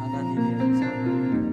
하나님의 사랑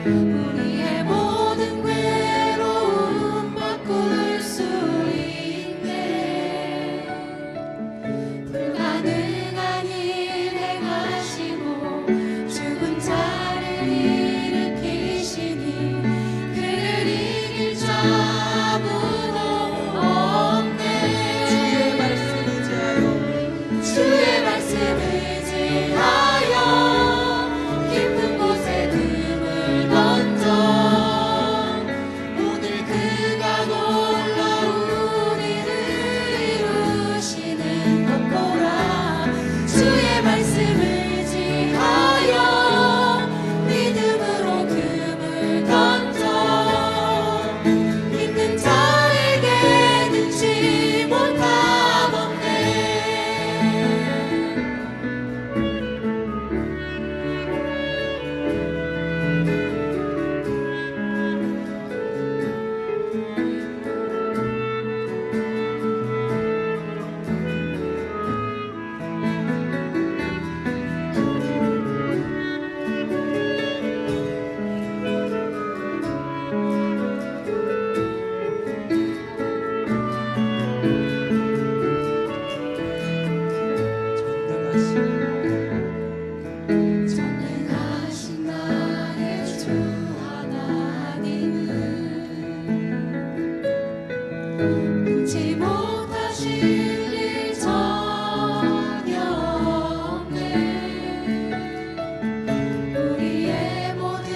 우리의 모든 괴로움 바꿀 수 있네. 불가능한 일 행하시고 죽은 자를 일으키시니 그를 이길 자 아무도 없네. 주의 말씀 의지하여 깊은 곳에 금을 던져 오늘 그가 놀라운 일을 이루시는 것 보라. 주의 말씀 의지하여 믿음으로 금을 던져 믿는 자에게 능치 못함 없네. 전능하신 나의 주 하나님은 능치 못하실 일 전혀 없네. 우리의 모든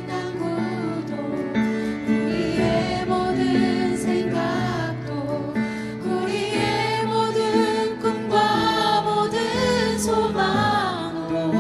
간구도 우리의 모든 생각도 우리의 모든 꿈과 모든 소망도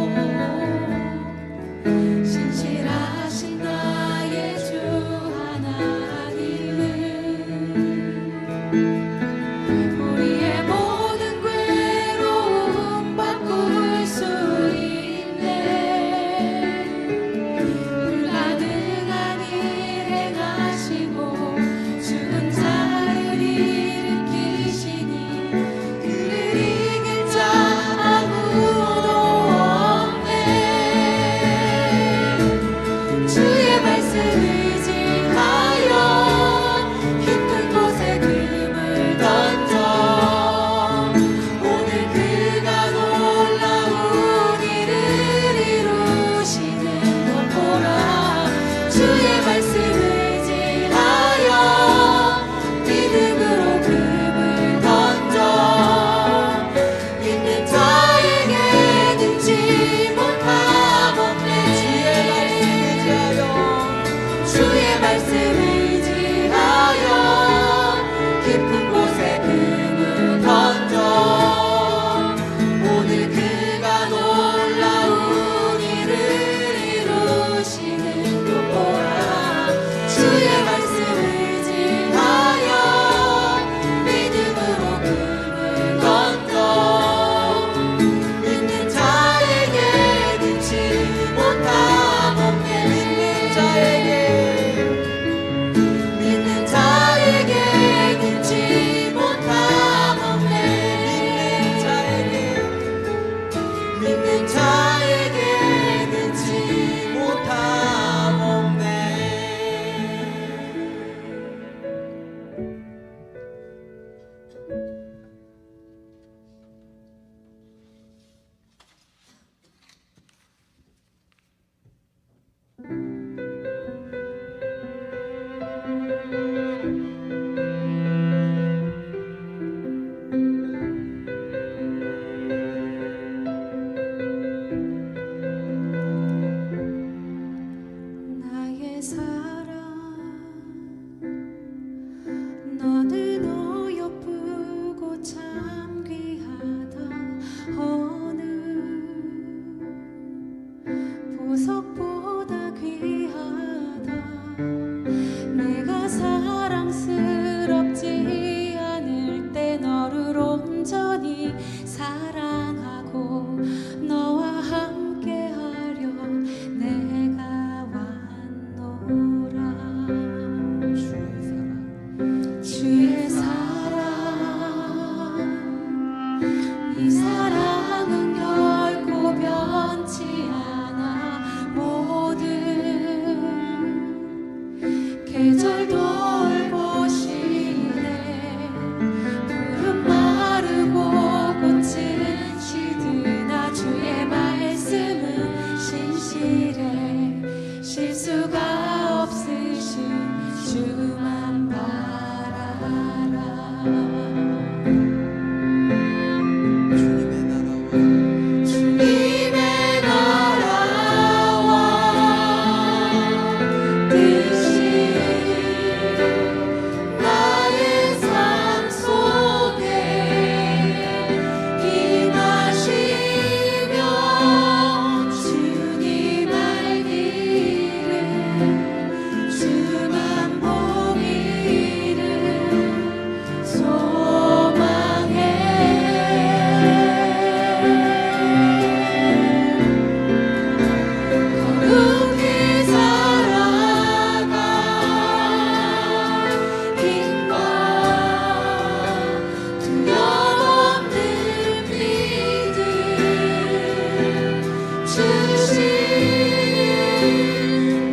주신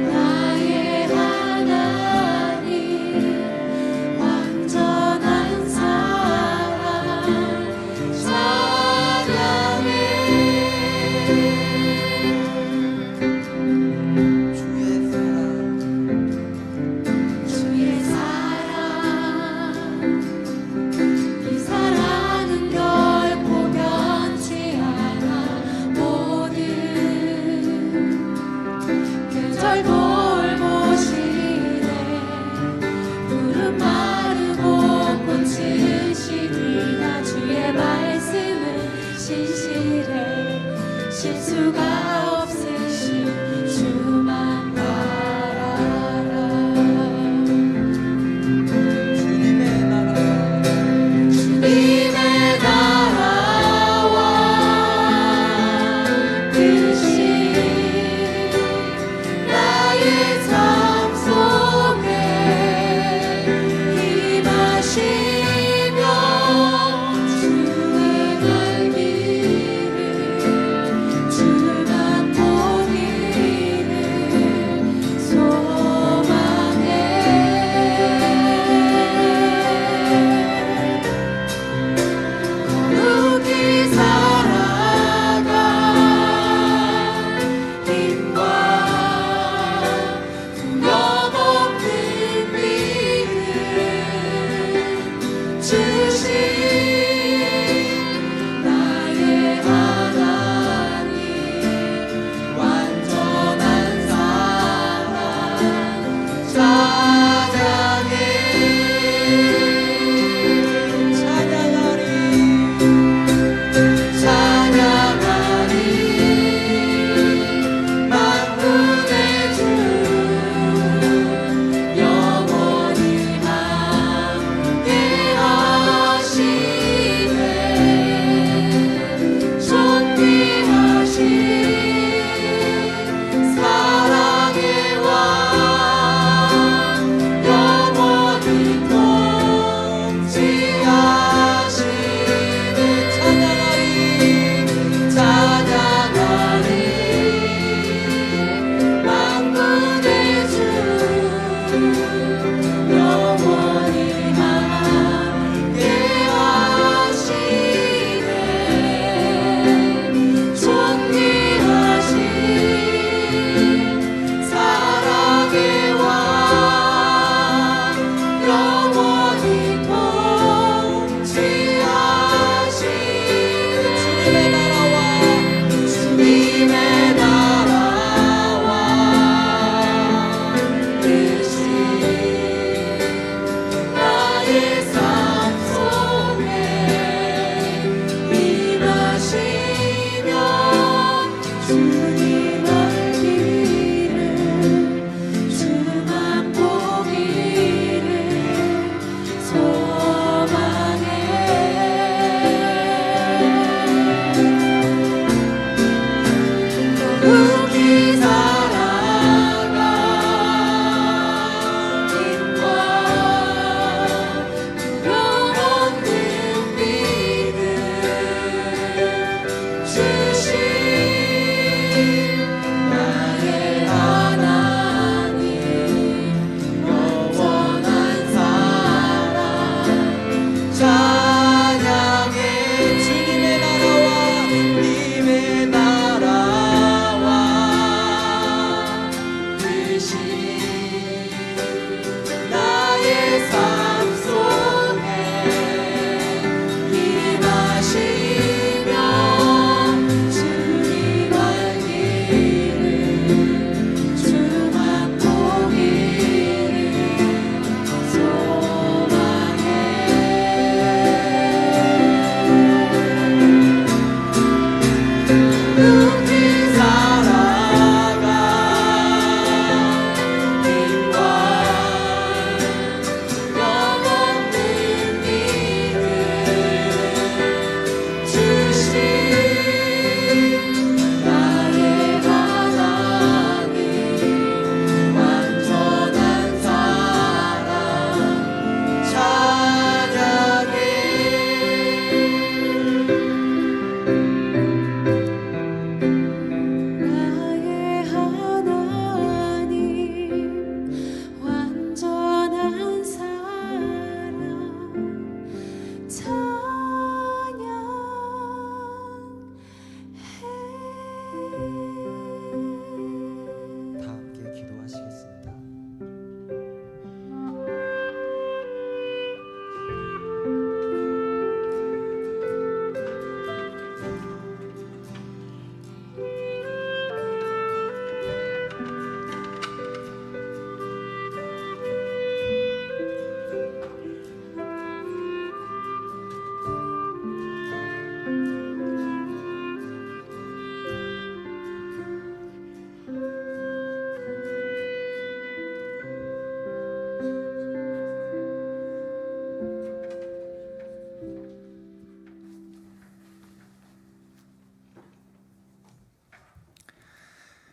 나의 하나님 완전한 사랑 찬양해 주의 사랑 이 사랑은 결코 변치 않아 모든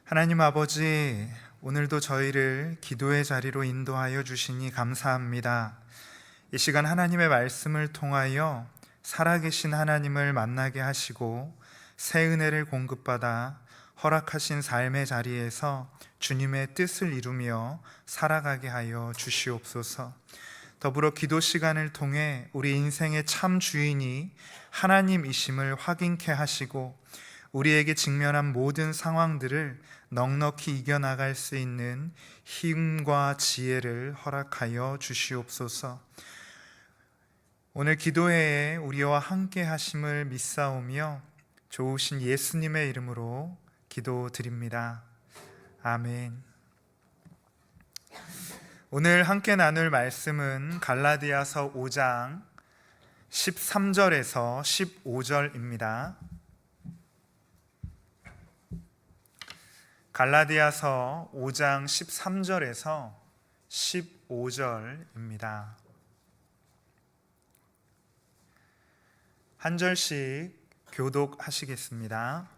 하나님 아버지, 오늘도 저희를 기도의 자리로 인도하여 주시니 감사합니다. 이 시간 하나님의 말씀을 통하여 살아계신 하나님을 만나게 하시고 새 은혜를 공급받아 허락하신 삶의 자리에서 주님의 뜻을 이루며 살아가게 하여 주시옵소서. 더불어 기도 시간을 통해 우리 인생의 참 주인이 하나님이심을 확인케 하시고 우리에게 직면한 모든 상황들을 넉넉히 이겨나갈 수 있는 힘과 지혜를 허락하여 주시옵소서. 오늘 기도회에 우리와 함께 하심을 믿사오며 좋으신 예수님의 이름으로 기도드립니다. 아멘. 오늘 함께 나눌 말씀은 갈라디아서 5장 13절에서 15절입니다. 갈라디아서 5장 13절에서 15절입니다. 한 절씩 교독하시겠습니다.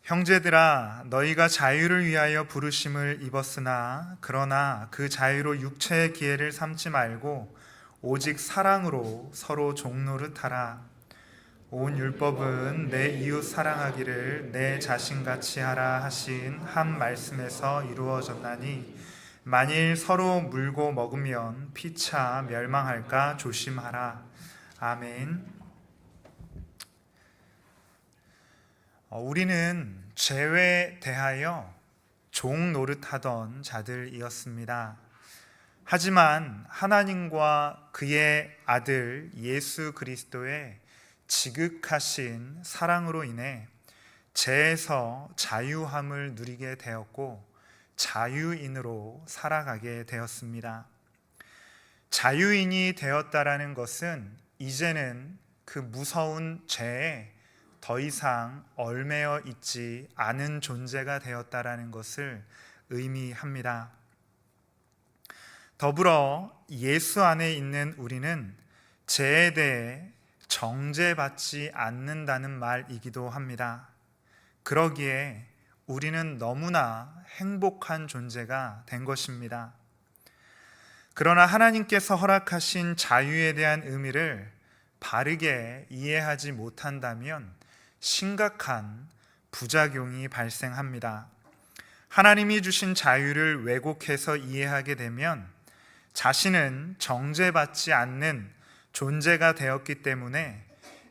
형제들아, 너희가 자유를 위하여 부르심을 입었으나 그러나 그 자유로 육체의 기회를 삼지 말고 오직 사랑으로 서로 종노릇하라. 온 율법은 내 이웃 사랑하기를 내 자신같이 하라 하신 한 말씀에서 이루어졌나니 만일 서로 물고 먹으면 피차 멸망할까 조심하라. 아멘. 우리는 죄에 대하여 종 노릇하던 자들이었습니다. 하지만 하나님과 그의 아들 예수 그리스도의 지극하신 사랑으로 인해 죄에서 자유함을 누리게 되었고 자유인으로 살아가게 되었습니다. 자유인이 되었다라는 것은 이제는 그 무서운 죄에 더 이상 얽매여 있지 않은 존재가 되었다라는 것을 의미합니다. 더불어 예수 안에 있는 우리는 죄에 대해 정죄받지 않는다는 말이기도 합니다. 그러기에 우리는 너무나 행복한 존재가 된 것입니다. 그러나 하나님께서 허락하신 자유에 대한 의미를 바르게 이해하지 못한다면 심각한 부작용이 발생합니다. 하나님이 주신 자유를 왜곡해서 이해하게 되면 자신은 정죄받지 않는 존재가 되었기 때문에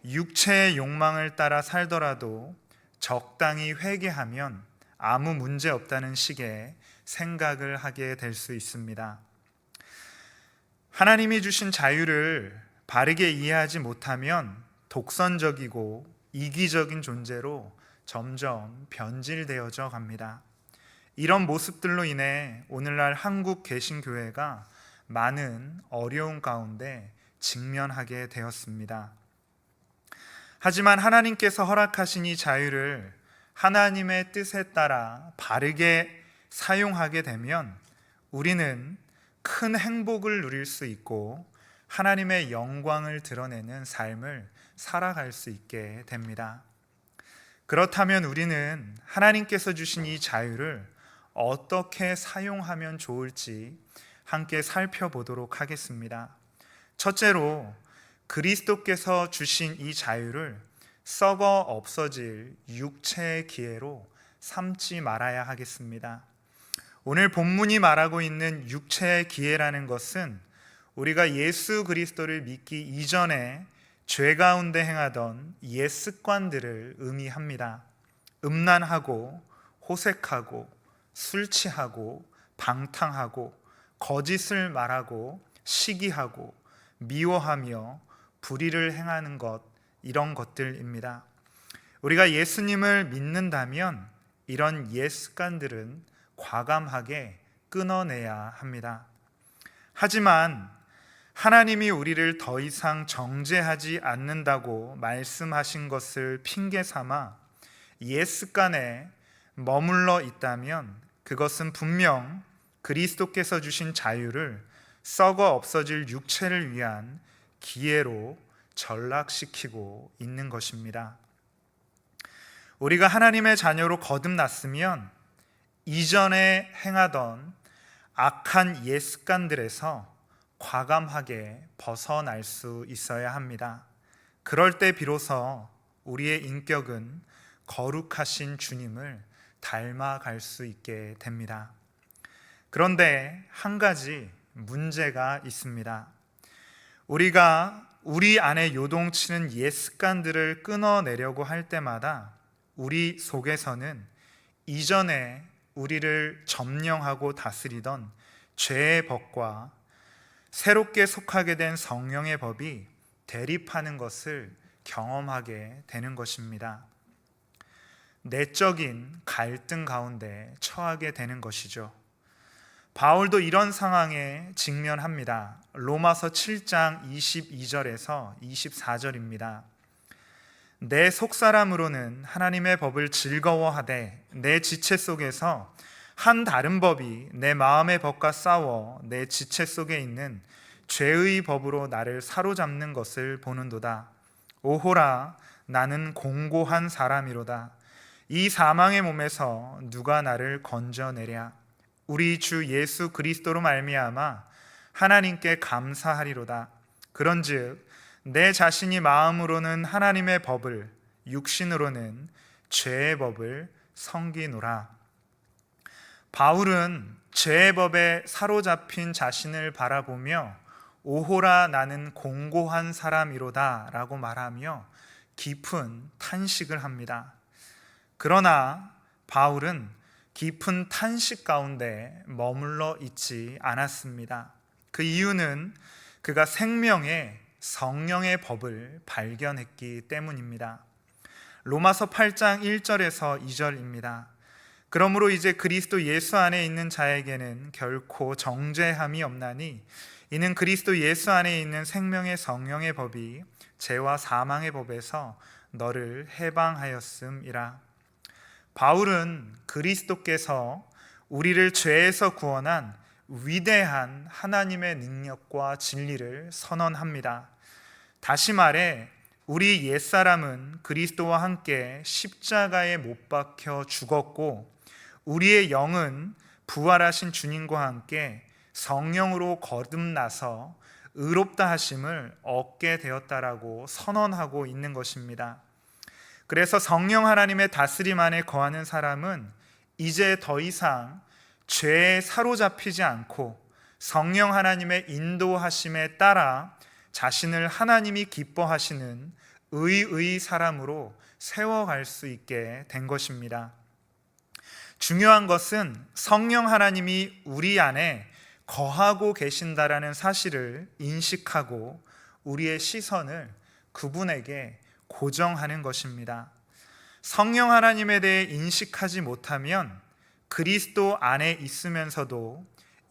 육체의 욕망을 따라 살더라도 적당히 회개하면 아무 문제 없다는 식의 생각을 하게 될 수 있습니다. 하나님이 주신 자유를 바르게 이해하지 못하면 독선적이고 이기적인 존재로 점점 변질되어져 갑니다. 이런 모습들로 인해 오늘날 한국 개신교회가 많은 어려움 가운데 직면하게 되었습니다. 하지만 하나님께서 허락하신 이 자유를 하나님의 뜻에 따라 바르게 사용하게 되면 우리는 큰 행복을 누릴 수 있고 하나님의 영광을 드러내는 삶을 살아갈 수 있게 됩니다. 그렇다면 우리는 하나님께서 주신 이 자유를 어떻게 사용하면 좋을지 함께 살펴보도록 하겠습니다. 첫째로 그리스도께서 주신 이 자유를 썩어 없어질 육체의 기회로 삼지 말아야 하겠습니다. 오늘 본문이 말하고 있는 육체의 기회라는 것은 우리가 예수 그리스도를 믿기 이전에 죄 가운데 행하던 옛 습관들을 의미합니다. 음란하고 호색하고 술 취하고 방탕하고 거짓을 말하고 시기하고 미워하며 불의를 행하는 것, 이런 것들입니다. 우리가 예수님을 믿는다면 이런 옛 습관들은 과감하게 끊어내야 합니다. 하지만 하나님이 우리를 더 이상 정죄하지 않는다고 말씀하신 것을 핑계 삼아 옛 습관에 머물러 있다면 그것은 분명 그리스도께서 주신 자유를 썩어 없어질 육체를 위한 기회로 전락시키고 있는 것입니다. 우리가 하나님의 자녀로 거듭났으면 이전에 행하던 악한 옛 습관들에서 과감하게 벗어날 수 있어야 합니다. 그럴 때 비로소 우리의 인격은 거룩하신 주님을 닮아갈 수 있게 됩니다. 그런데 한 가지 문제가 있습니다. 우리가 우리 안에 요동치는 옛 습관들을 끊어내려고 할 때마다 우리 속에서는 이전에 우리를 점령하고 다스리던 죄의 법과 새롭게 속하게 된 성령의 법이 대립하는 것을 경험하게 되는 것입니다. 내적인 갈등 가운데 처하게 되는 것이죠. 바울도 이런 상황에 직면합니다. 로마서 7장 22절에서 24절입니다. 내 속사람으로는 하나님의 법을 즐거워하되 내 지체 속에서 한 다른 법이 내 마음의 법과 싸워 내 지체 속에 있는 죄의 법으로 나를 사로잡는 것을 보는도다. 오호라, 나는 공고한 사람이로다. 이 사망의 몸에서 누가 나를 건져내랴. 우리 주 예수 그리스도로 말미암아 하나님께 감사하리로다. 그런즉 내 자신이 마음으로는 하나님의 법을, 육신으로는 죄의 법을 섬기노라. 바울은 죄의 법에 사로잡힌 자신을 바라보며 오호라, 나는 공고한 사람이로다 라고 말하며 깊은 탄식을 합니다. 그러나 바울은 깊은 탄식 가운데 머물러 있지 않았습니다. 그 이유는 그가 생명의 성령의 법을 발견했기 때문입니다. 로마서 8장 1절에서 2절입니다. 그러므로 이제 그리스도 예수 안에 있는 자에게는 결코 정죄함이 없나니 이는 그리스도 예수 안에 있는 생명의 성령의 법이 죄와 사망의 법에서 너를 해방하였음이라. 바울은 그리스도께서 우리를 죄에서 구원한 위대한 하나님의 능력과 진리를 선언합니다. 다시 말해 우리 옛사람은 그리스도와 함께 십자가에 못 박혀 죽었고 우리의 영은 부활하신 주님과 함께 성령으로 거듭나서 의롭다 하심을 얻게 되었다라고 선언하고 있는 것입니다. 그래서 성령 하나님의 다스림 안에 거하는 사람은 이제 더 이상 죄에 사로잡히지 않고 성령 하나님의 인도하심에 따라 자신을 하나님이 기뻐하시는 의의 사람으로 세워갈 수 있게 된 것입니다. 중요한 것은 성령 하나님이 우리 안에 거하고 계신다라는 사실을 인식하고 우리의 시선을 그분에게 고정하는 것입니다. 성령 하나님에 대해 인식하지 못하면 그리스도 안에 있으면서도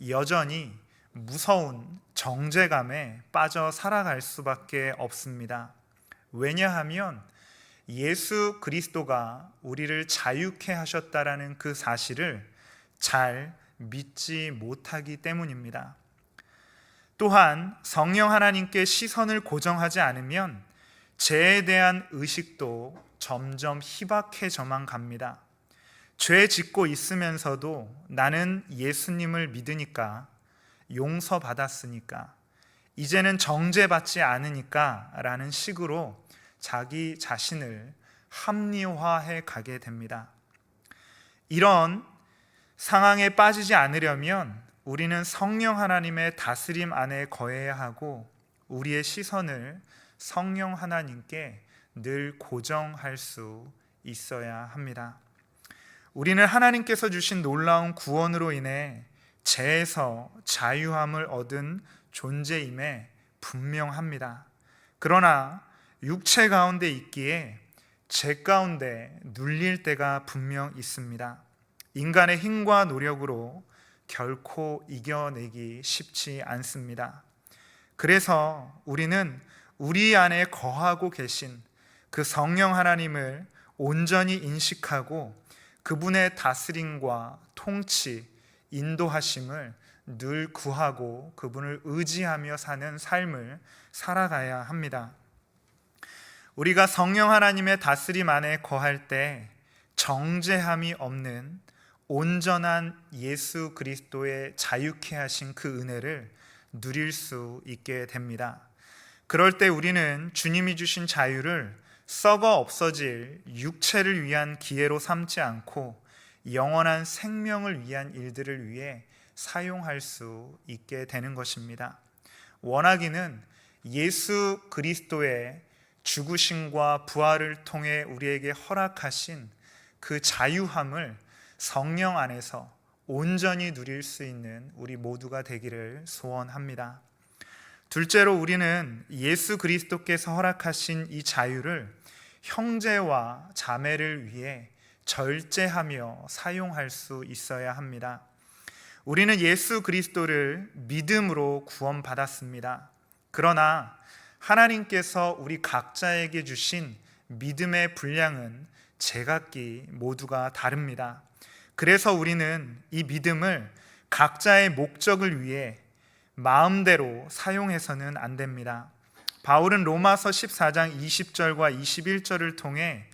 여전히 무서운 정죄감에 빠져 살아갈 수밖에 없습니다. 왜냐하면 예수 그리스도가 우리를 자유케 하셨다라는 그 사실을 잘 믿지 못하기 때문입니다. 또한 성령 하나님께 시선을 고정하지 않으면 죄에 대한 의식도 점점 희박해져만 갑니다. 죄 짓고 있으면서도 나는 예수님을 믿으니까, 용서받았으니까, 이제는 정죄받지 않으니까 라는 식으로 자기 자신을 합리화해 가게 됩니다. 이런 상황에 빠지지 않으려면 우리는 성령 하나님의 다스림 안에 거해야 하고 우리의 시선을 성령 하나님께 늘 고정할 수 있어야 합니다. 우리는 하나님께서 주신 놀라운 구원으로 인해 죄에서 자유함을 얻은 존재임에 분명합니다. 그러나 육체 가운데 있기에 죄 가운데 눌릴 때가 분명 있습니다. 인간의 힘과 노력으로 결코 이겨내기 쉽지 않습니다. 그래서 우리는 우리 안에 거하고 계신 그 성령 하나님을 온전히 인식하고 그분의 다스림과 통치, 인도하심을 늘 구하고 그분을 의지하며 사는 삶을 살아가야 합니다. 우리가 성령 하나님의 다스림 안에 거할 때 정죄함이 없는 온전한 예수 그리스도의 자유케 하신 그 은혜를 누릴 수 있게 됩니다. 그럴 때 우리는 주님이 주신 자유를 썩어 없어질 육체를 위한 기회로 삼지 않고 영원한 생명을 위한 일들을 위해 사용할 수 있게 되는 것입니다. 원하기는 예수 그리스도의 죽으심과 부활을 통해 우리에게 허락하신 그 자유함을 성령 안에서 온전히 누릴 수 있는 우리 모두가 되기를 소원합니다. 둘째로 우리는 예수 그리스도께서 허락하신 이 자유를 형제와 자매를 위해 절제하며 사용할 수 있어야 합니다. 우리는 예수 그리스도를 믿음으로 구원받았습니다. 그러나 하나님께서 우리 각자에게 주신 믿음의 분량은 제각기 모두가 다릅니다. 그래서 우리는 이 믿음을 각자의 목적을 위해 마음대로 사용해서는 안 됩니다. 바울은 로마서 14장 20절과 21절을 통해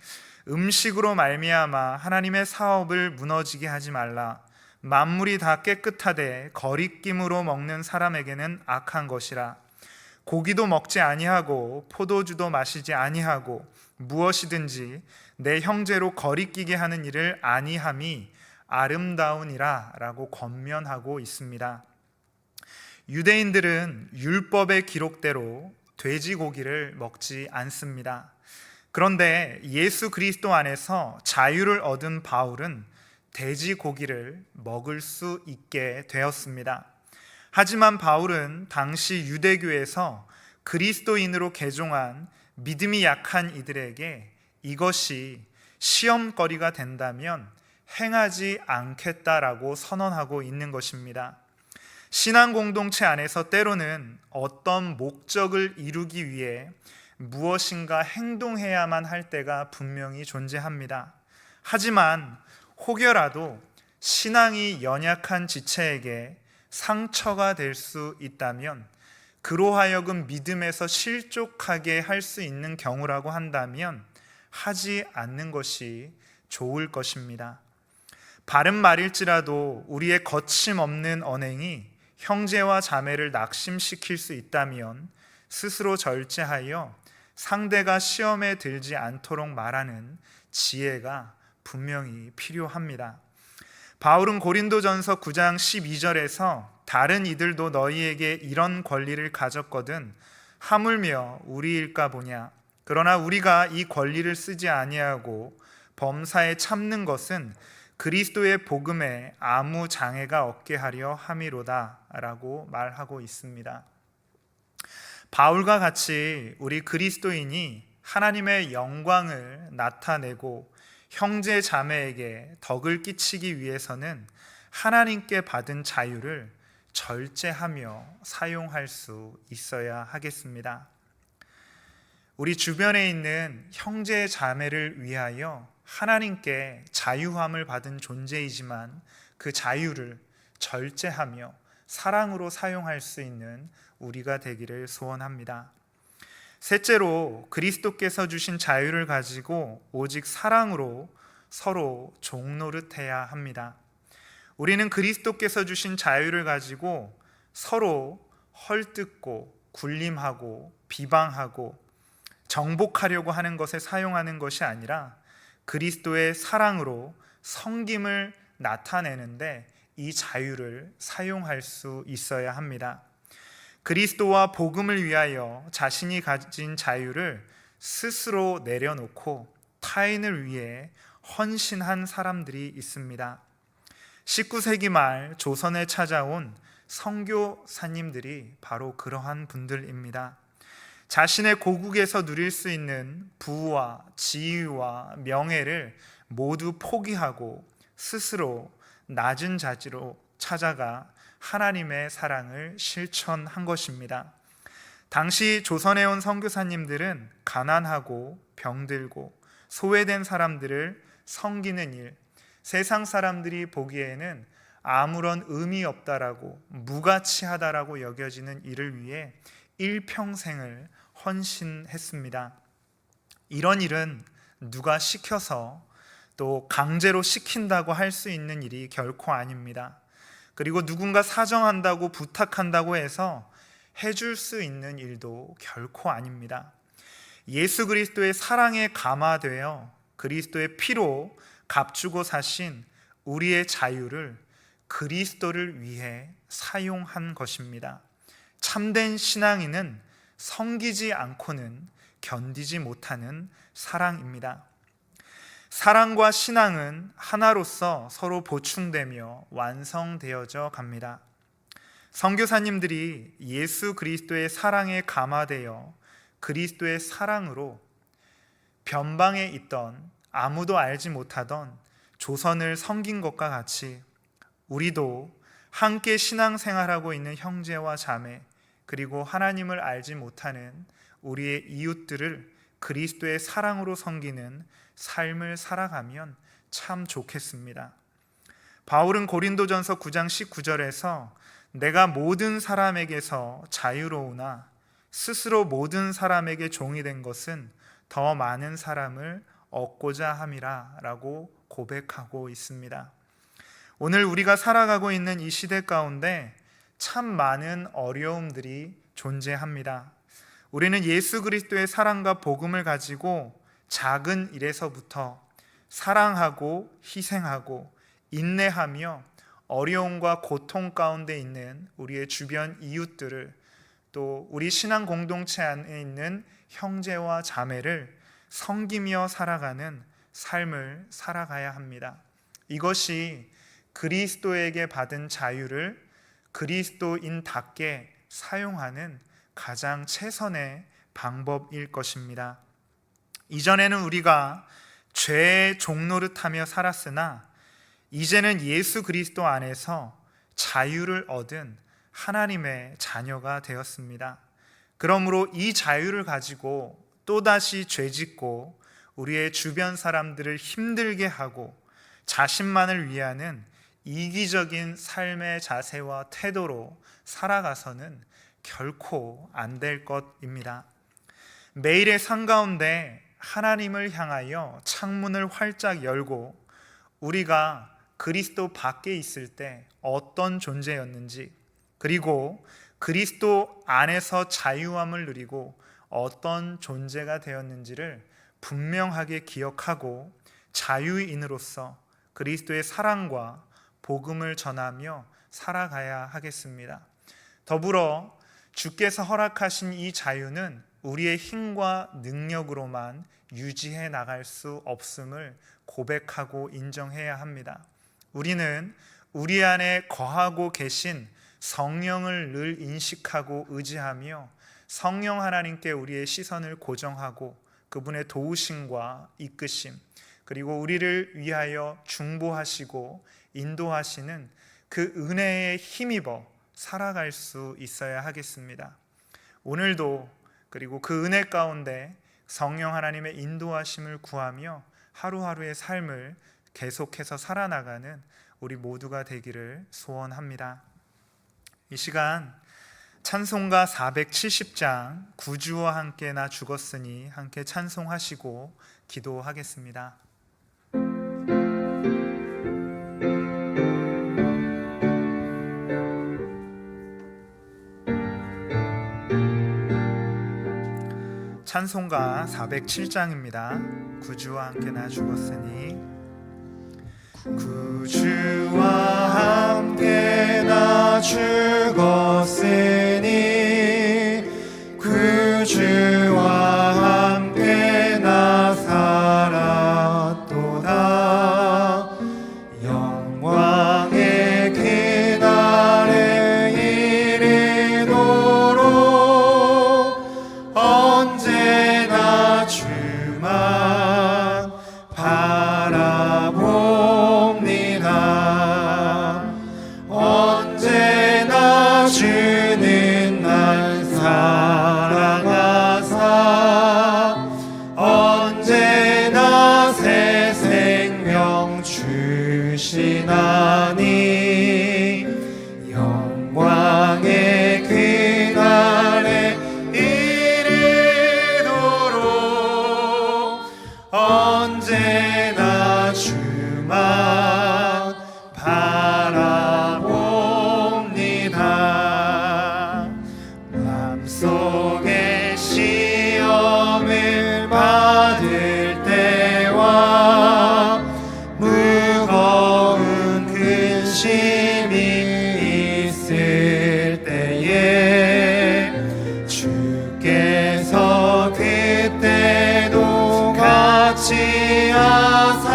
음식으로 말미암아 하나님의 사업을 무너지게 하지 말라. 만물이 다 깨끗하되 거리낌으로 먹는 사람에게는 악한 것이라. 고기도 먹지 아니하고 포도주도 마시지 아니하고 무엇이든지 내 형제로 거리끼게 하는 일을 아니함이 아름다우니라 라고 권면하고 있습니다. 유대인들은 율법의 기록대로 돼지고기를 먹지 않습니다. 그런데 예수 그리스도 안에서 자유를 얻은 바울은 돼지고기를 먹을 수 있게 되었습니다. 하지만 바울은 당시 유대교에서 그리스도인으로 개종한 믿음이 약한 이들에게 이것이 시험거리가 된다면 행하지 않겠다라고 선언하고 있는 것입니다. 신앙 공동체 안에서 때로는 어떤 목적을 이루기 위해 무엇인가 행동해야만 할 때가 분명히 존재합니다. 하지만 혹여라도 신앙이 연약한 지체에게 상처가 될 수 있다면 그로 하여금 믿음에서 실족하게 할 수 있는 경우라고 한다면 하지 않는 것이 좋을 것입니다. 바른 말일지라도 우리의 거침없는 언행이 형제와 자매를 낙심시킬 수 있다면 스스로 절제하여 상대가 시험에 들지 않도록 말하는 지혜가 분명히 필요합니다. 바울은 고린도전서 9장 12절에서 다른 이들도 너희에게 이런 권리를 가졌거든 하물며 우리일까 보냐. 그러나 우리가 이 권리를 쓰지 아니하고 범사에 참는 것은 그리스도의 복음에 아무 장애가 없게 하려 함이로다 라고 말하고 있습니다. 바울과 같이 우리 그리스도인이 하나님의 영광을 나타내고 형제 자매에게 덕을 끼치기 위해서는 하나님께 받은 자유를 절제하며 사용할 수 있어야 하겠습니다. 우리 주변에 있는 형제 자매를 위하여 하나님께 자유함을 받은 존재이지만 그 자유를 절제하며 사랑으로 사용할 수 있는 우리가 되기를 소원합니다. 셋째로 그리스도께서 주신 자유를 가지고 오직 사랑으로 서로 종노릇해야 합니다. 우리는 그리스도께서 주신 자유를 가지고 서로 헐뜯고 군림하고 비방하고 정복하려고 하는 것에 사용하는 것이 아니라 그리스도의 사랑으로 섬김을 나타내는데 이 자유를 사용할 수 있어야 합니다. 그리스도와 복음을 위하여 자신이 가진 자유를 스스로 내려놓고 타인을 위해 헌신한 사람들이 있습니다. 19세기 말 조선에 찾아온 선교사님들이 바로 그러한 분들입니다. 자신의 고국에서 누릴 수 있는 부와 지위와 명예를 모두 포기하고 스스로 낮은 자지로 찾아가 하나님의 사랑을 실천한 것입니다. 당시 조선에 온 선교사님들은 가난하고 병들고 소외된 사람들을 섬기는 일, 세상 사람들이 보기에는 아무런 의미 없다라고 무가치하다라고 여겨지는 일을 위해 일평생을 헌신했습니다. 이런 일은 누가 시켜서 또 강제로 시킨다고 할 수 있는 일이 결코 아닙니다. 그리고 누군가 사정한다고 부탁한다고 해서 해줄 수 있는 일도 결코 아닙니다. 예수 그리스도의 사랑에 감화되어 그리스도의 피로 값주고 사신 우리의 자유를 그리스도를 위해 사용한 것입니다. 참된 신앙인은 섬기지 않고는 견디지 못하는 사랑입니다. 사랑과 신앙은 하나로서 서로 보충되며 완성되어져 갑니다. 선교사님들이 예수 그리스도의 사랑에 감화되어 그리스도의 사랑으로 변방에 있던 아무도 알지 못하던 조선을 섬긴 것과 같이 우리도 함께 신앙생활하고 있는 형제와 자매, 그리고 하나님을 알지 못하는 우리의 이웃들을 그리스도의 사랑으로 섬기는 삶을 살아가면 참 좋겠습니다. 바울은 고린도전서 9장 19절에서 내가 모든 사람에게서 자유로우나 스스로 모든 사람에게 종이 된 것은 더 많은 사람을 얻고자 함이라 라고 고백하고 있습니다. 오늘 우리가 살아가고 있는 이 시대 가운데 참 많은 어려움들이 존재합니다. 우리는 예수 그리스도의 사랑과 복음을 가지고 작은 일에서부터 사랑하고 희생하고 인내하며 어려움과 고통 가운데 있는 우리의 주변 이웃들을, 또 우리 신앙 공동체 안에 있는 형제와 자매를 섬기며 살아가는 삶을 살아가야 합니다. 이것이 그리스도에게 받은 자유를 그리스도인답게 사용하는 가장 최선의 방법일 것입니다. 이전에는 우리가 죄의 종노릇하며 살았으나 이제는 예수 그리스도 안에서 자유를 얻은 하나님의 자녀가 되었습니다. 그러므로 이 자유를 가지고 또다시 죄짓고 우리의 주변 사람들을 힘들게 하고 자신만을 위하는 이기적인 삶의 자세와 태도로 살아가서는 결코 안 될 것입니다. 매일의 삶 가운데 하나님을 향하여 창문을 활짝 열고 우리가 그리스도 밖에 있을 때 어떤 존재였는지, 그리고 그리스도 안에서 자유함을 누리고 어떤 존재가 되었는지를 분명하게 기억하고 자유인으로서 그리스도의 사랑과 복음을 전하며 살아가야 하겠습니다. 더불어 주께서 허락하신 이 자유는 우리의 힘과 능력으로만 유지해 나갈 수 없음을 고백하고 인정해야 합니다. 우리는 우리 안에 거하고 계신 성령을 늘 인식하고 의지하며 성령 하나님께 우리의 시선을 고정하고 그분의 도우심과 이끄심, 그리고 우리를 위하여 중보하시고 인도하시는 그 은혜에 힘입어 살아갈 수 있어야 하겠습니다. 오늘도 그리고 그 은혜 가운데 성령 하나님의 인도하심을 구하며 하루하루의 삶을 계속해서 살아나가는 우리 모두가 되기를 소원합니다. 이 시간 찬송가 470장 구주와 함께 나 죽었으니 함께 찬송하시고 기도하겠습니다. 찬송가 407장입니다. 구주와 함께 나 죽었으니. 구주와 함께 나 죽었으니 구주와 함께 나 살았도다. 영광의 그날에 이르도록 언제나 주만 바라봅니다. 언제나 주는 날 사랑하사 언제나 새 생명 주시나니 영광의 그날에 이르도록 언제나 주 더운 근심이 있을 때에 주께서 그때도 같이 하사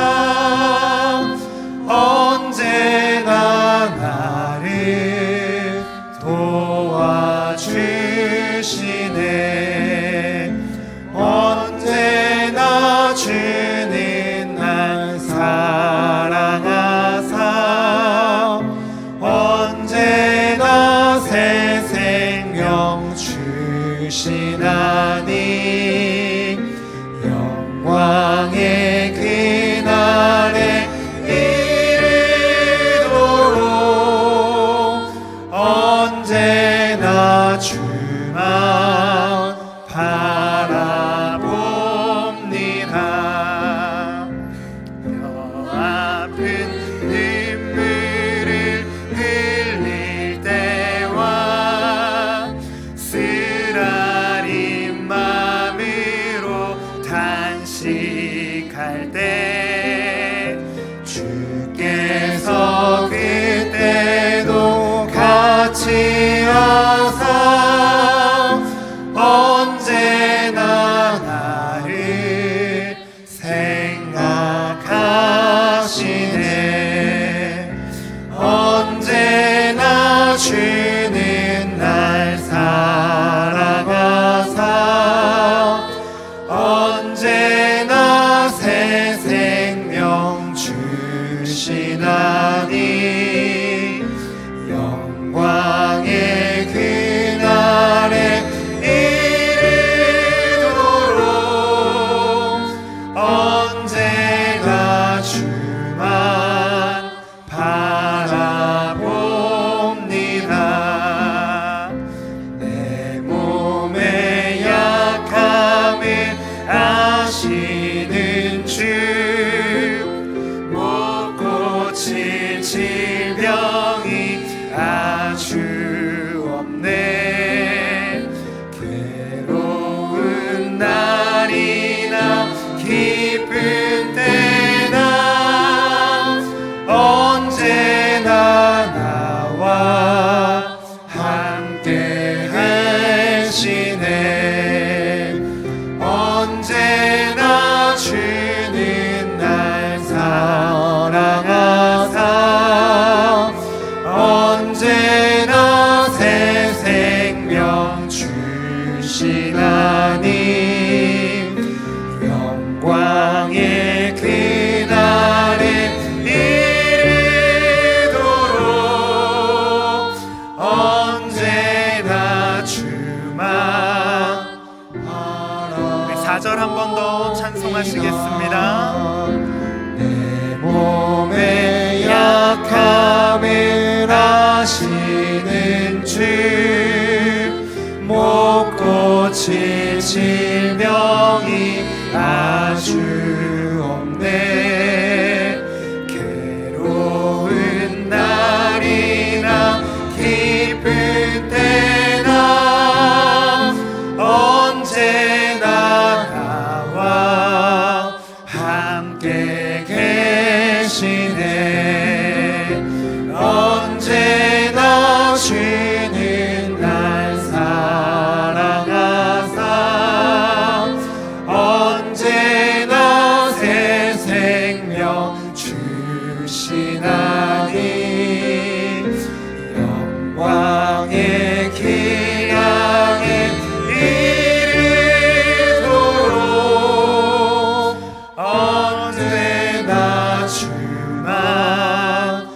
언제나 나를 도와주시네. 언제나 주는 날 사랑하사 언제나 새 생명 주시나니 영광의 그날에 이르도록 언제나 주만 바라봅니다. 뼈 아픈 눈물을 흘릴 때와 쓰라린 마음으로 단식할 때 주께서 그때도 같이 하사 언제나 나를 생각하시네. 언제나 주는 날 사랑하사 언제나 새 생명 주시나니 영광의 그날에 이르도록 언제나 주만 바라봅니다. 내 몸의 약함을 아시는 주 못 고칠 질병이 아주 없네. 괴로운 날이나 기쁜 때나 언제나 나와 함께 하시네. 언제나 주는 날 사랑하사 언제나 새 생명 주시나니 영광의 그날에 이르도록 언제나 주만 바라봅니다. 4절 한 번 더 찬송하시겠습니다. 내 몸의 약함을 아시는 주 못 고칠 질병이 아주 없네. 괴로운 날이나 기쁜 때나 언제나 나와 함께 계시네. 언제나 주는 날 사랑하사 언제나 새 생명 주시나니 영광의 기약에 이르도록 언제나 주만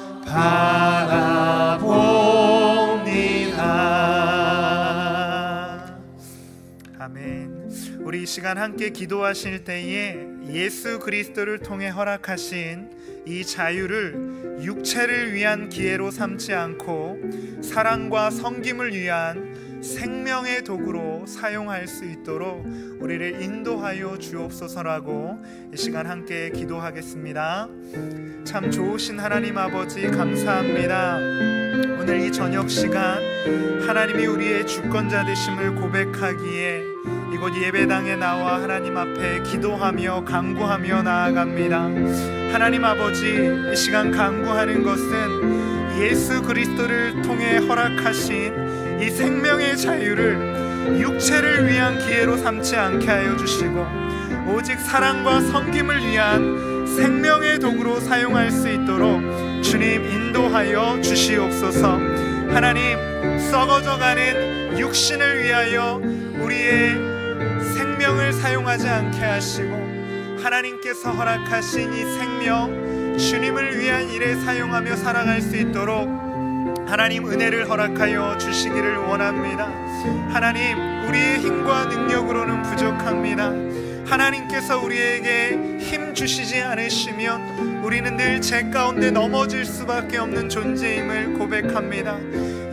바라봅니다. 아멘. 우리 이 시간 함께 기도하실 때에 예수 그리스도를 통해 허락하신 이 자유를 육체를 위한 기회로 삼지 않고 사랑과 섬김을 위한 생명의 도구로 사용할 수 있도록 우리를 인도하여 주옵소서라고 이 시간 함께 기도하겠습니다. 참 좋으신 하나님 아버지 감사합니다. 오늘 이 저녁 시간 하나님이 우리의 주권자 되심을 고백하기에 이곳 예배당에 나와 하나님 앞에 기도하며 간구하며 나아갑니다. 하나님 아버지, 이 시간 간구하는 것은 예수 그리스도를 통해 허락하신 이 생명의 자유를 육체를 위한 기회로 삼지 않게 하여 주시고 오직 사랑과 섬김을 위한 생명의 도구로 사용할 수 있도록 주님 인도하여 주시옵소서. 하나님, 썩어져가는 육신을 위하여 우리의 생명을 사용하지 않게 하시고 하나님께서 허락하신 이 생명, 주님을 위한 일에 사용하며 살아갈 수 있도록 하나님 은혜를 허락하여 주시기를 원합니다. 하나님, 우리의 힘과 능력으로는 부족합니다. 하나님께서 우리에게 힘 주시지 않으시면 우리는 늘 죄 가운데 넘어질 수밖에 없는 존재임을 고백합니다.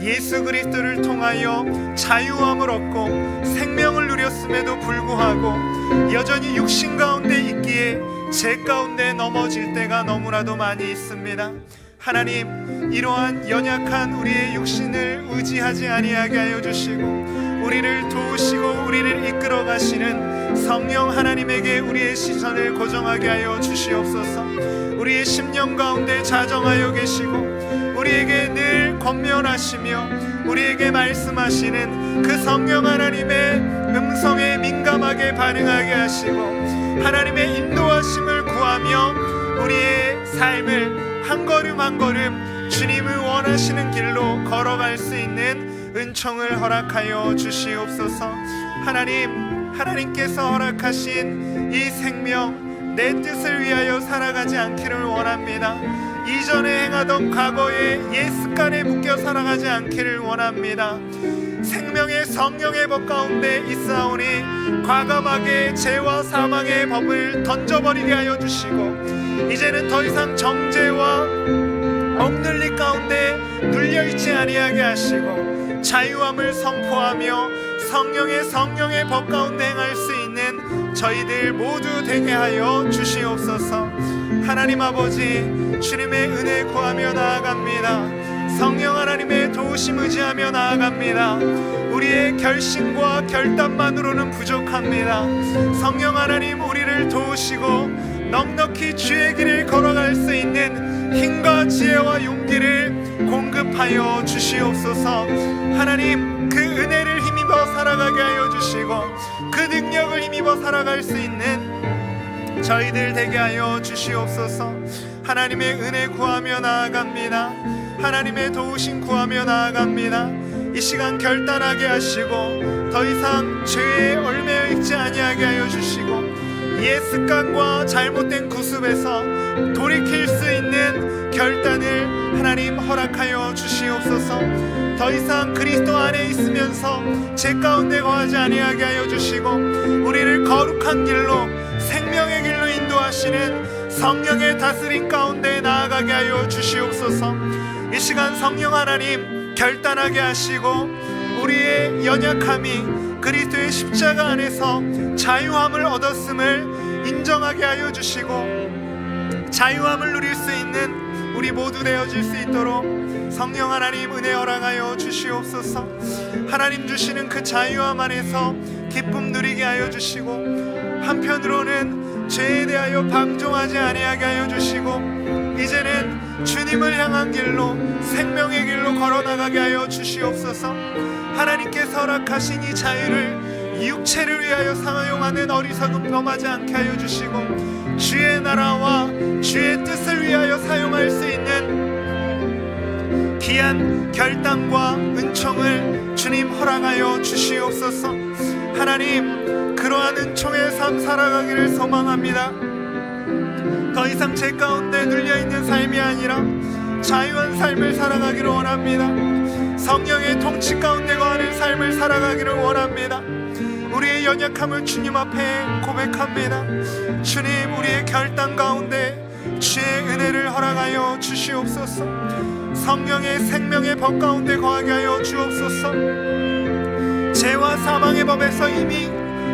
예수 그리스도를 통하여 자유함을 얻고 생명을 누렸음에도 불구하고 여전히 육신 가운데 있기에 죄 가운데 넘어질 때가 너무나도 많이 있습니다. 하나님, 이러한 연약한 우리의 육신을 의지하지 아니하게 하여 주시고 우리를 도우시고 우리를 이끌어 가시는 성령 하나님에게 우리의 시선을 고정하게 하여 주시옵소서. 우리의 심령 가운데 자정하여 계시고 우리에게 늘 권면하시며 우리에게 말씀하시는 그 성령 하나님의 음성에 민감하게 반응하게 하시고 하나님의 인도하심을 구하며 우리의 삶을 한 걸음 한 걸음 주님을 원하시는 길로 걸어갈 수 있는 은총을 허락하여 주시옵소서. 하나님께서 허락하신 이 생명, 내 뜻을 위하여 살아가지 않기를 원합니다. 이전에 행하던 과거의 옛 습관에 묶여 살아가지 않기를 원합니다. 생명의 성령의 법 가운데 있사오니 과감하게 죄와 사망의 법을 던져버리게 하여 주시고 이제는 더 이상 정죄와 억눌림 가운데 눌려있지 아니하게 하시고 자유함을 선포하며 성령의 법 가운데 행할 수 있는 저희들 모두 되게 하여 주시옵소서. 하나님 아버지, 주님의 은혜 구하며 나아갑니다. 성령 하나님의 도우심 의지하며 나아갑니다. 우리의 결심과 결단만으로는 부족합니다. 성령 하나님, 우리를 도우시고 넉넉히 주의 길을 걸어갈 수 있는 힘과 지혜와 용기를 공급하여 주시옵소서. 하나님, 그 은혜를 힘입어 살아가게 하여 주시고 그 능력을 힘입어 살아갈 수 있는 저희들 되게 하여 주시옵소서. 하나님의 은혜 구하며 나아갑니다. 하나님의 도우심 구하며 나아갑니다. 이 시간 결단하게 하시고 더 이상 죄에 얽매여 있지 아니하게 하여 주시고 옛 습관과 잘못된 구습에서 돌이킬 수 있는 결단을 하나님 허락하여 주시옵소서. 더 이상 그리스도 안에 있으면서 죄 가운데 거하지 아니하게 하여 주시고 우리를 거룩한 길로, 생명의 길로 인도하시는 성령의 다스림 가운데 나아가게 하여 주시옵소서. 이 시간 성령 하나님 결단하게 하시고 우리의 연약함이 그리스도의 십자가 안에서 자유함을 얻었음을 인정하게 하여 주시고 자유함을 누릴 수 있는 우리 모두 되어질 수 있도록 성령 하나님 은혜 허락하여 주시옵소서. 하나님 주시는 그 자유함 안에서 기쁨 누리게 하여 주시고 한편으로는 죄에 대하여 방종하지 아니하게 하여 주시고 이제는 주님을 향한 길로, 생명의 길로 걸어나가게 하여 주시옵소서. 하나님께서 허락하신 이 자유를 육체를 위하여 사용하는 어리석음 범하지 않게 하여 주시고 주의 나라와 주의 뜻을 위하여 사용할 수 있는 귀한 결단과 은총을 주님 허락하여 주시옵소서. 하나님, 그러한 은총의 삶 살아가기를 소망합니다. 더 이상 죄 가운데 눌려있는 삶이 아니라 자유한 삶을 살아가기를 원합니다. 성령의 통치 가운데 거하는 삶을 살아가기를 원합니다. 우리의 연약함을 주님 앞에 고백합니다. 주님, 우리의 결단 가운데 주의 은혜를 허락하여 주시옵소서. 성령의 생명의 법 가운데 거하게 하여 주옵소서. 죄와 사망의 법에서 이미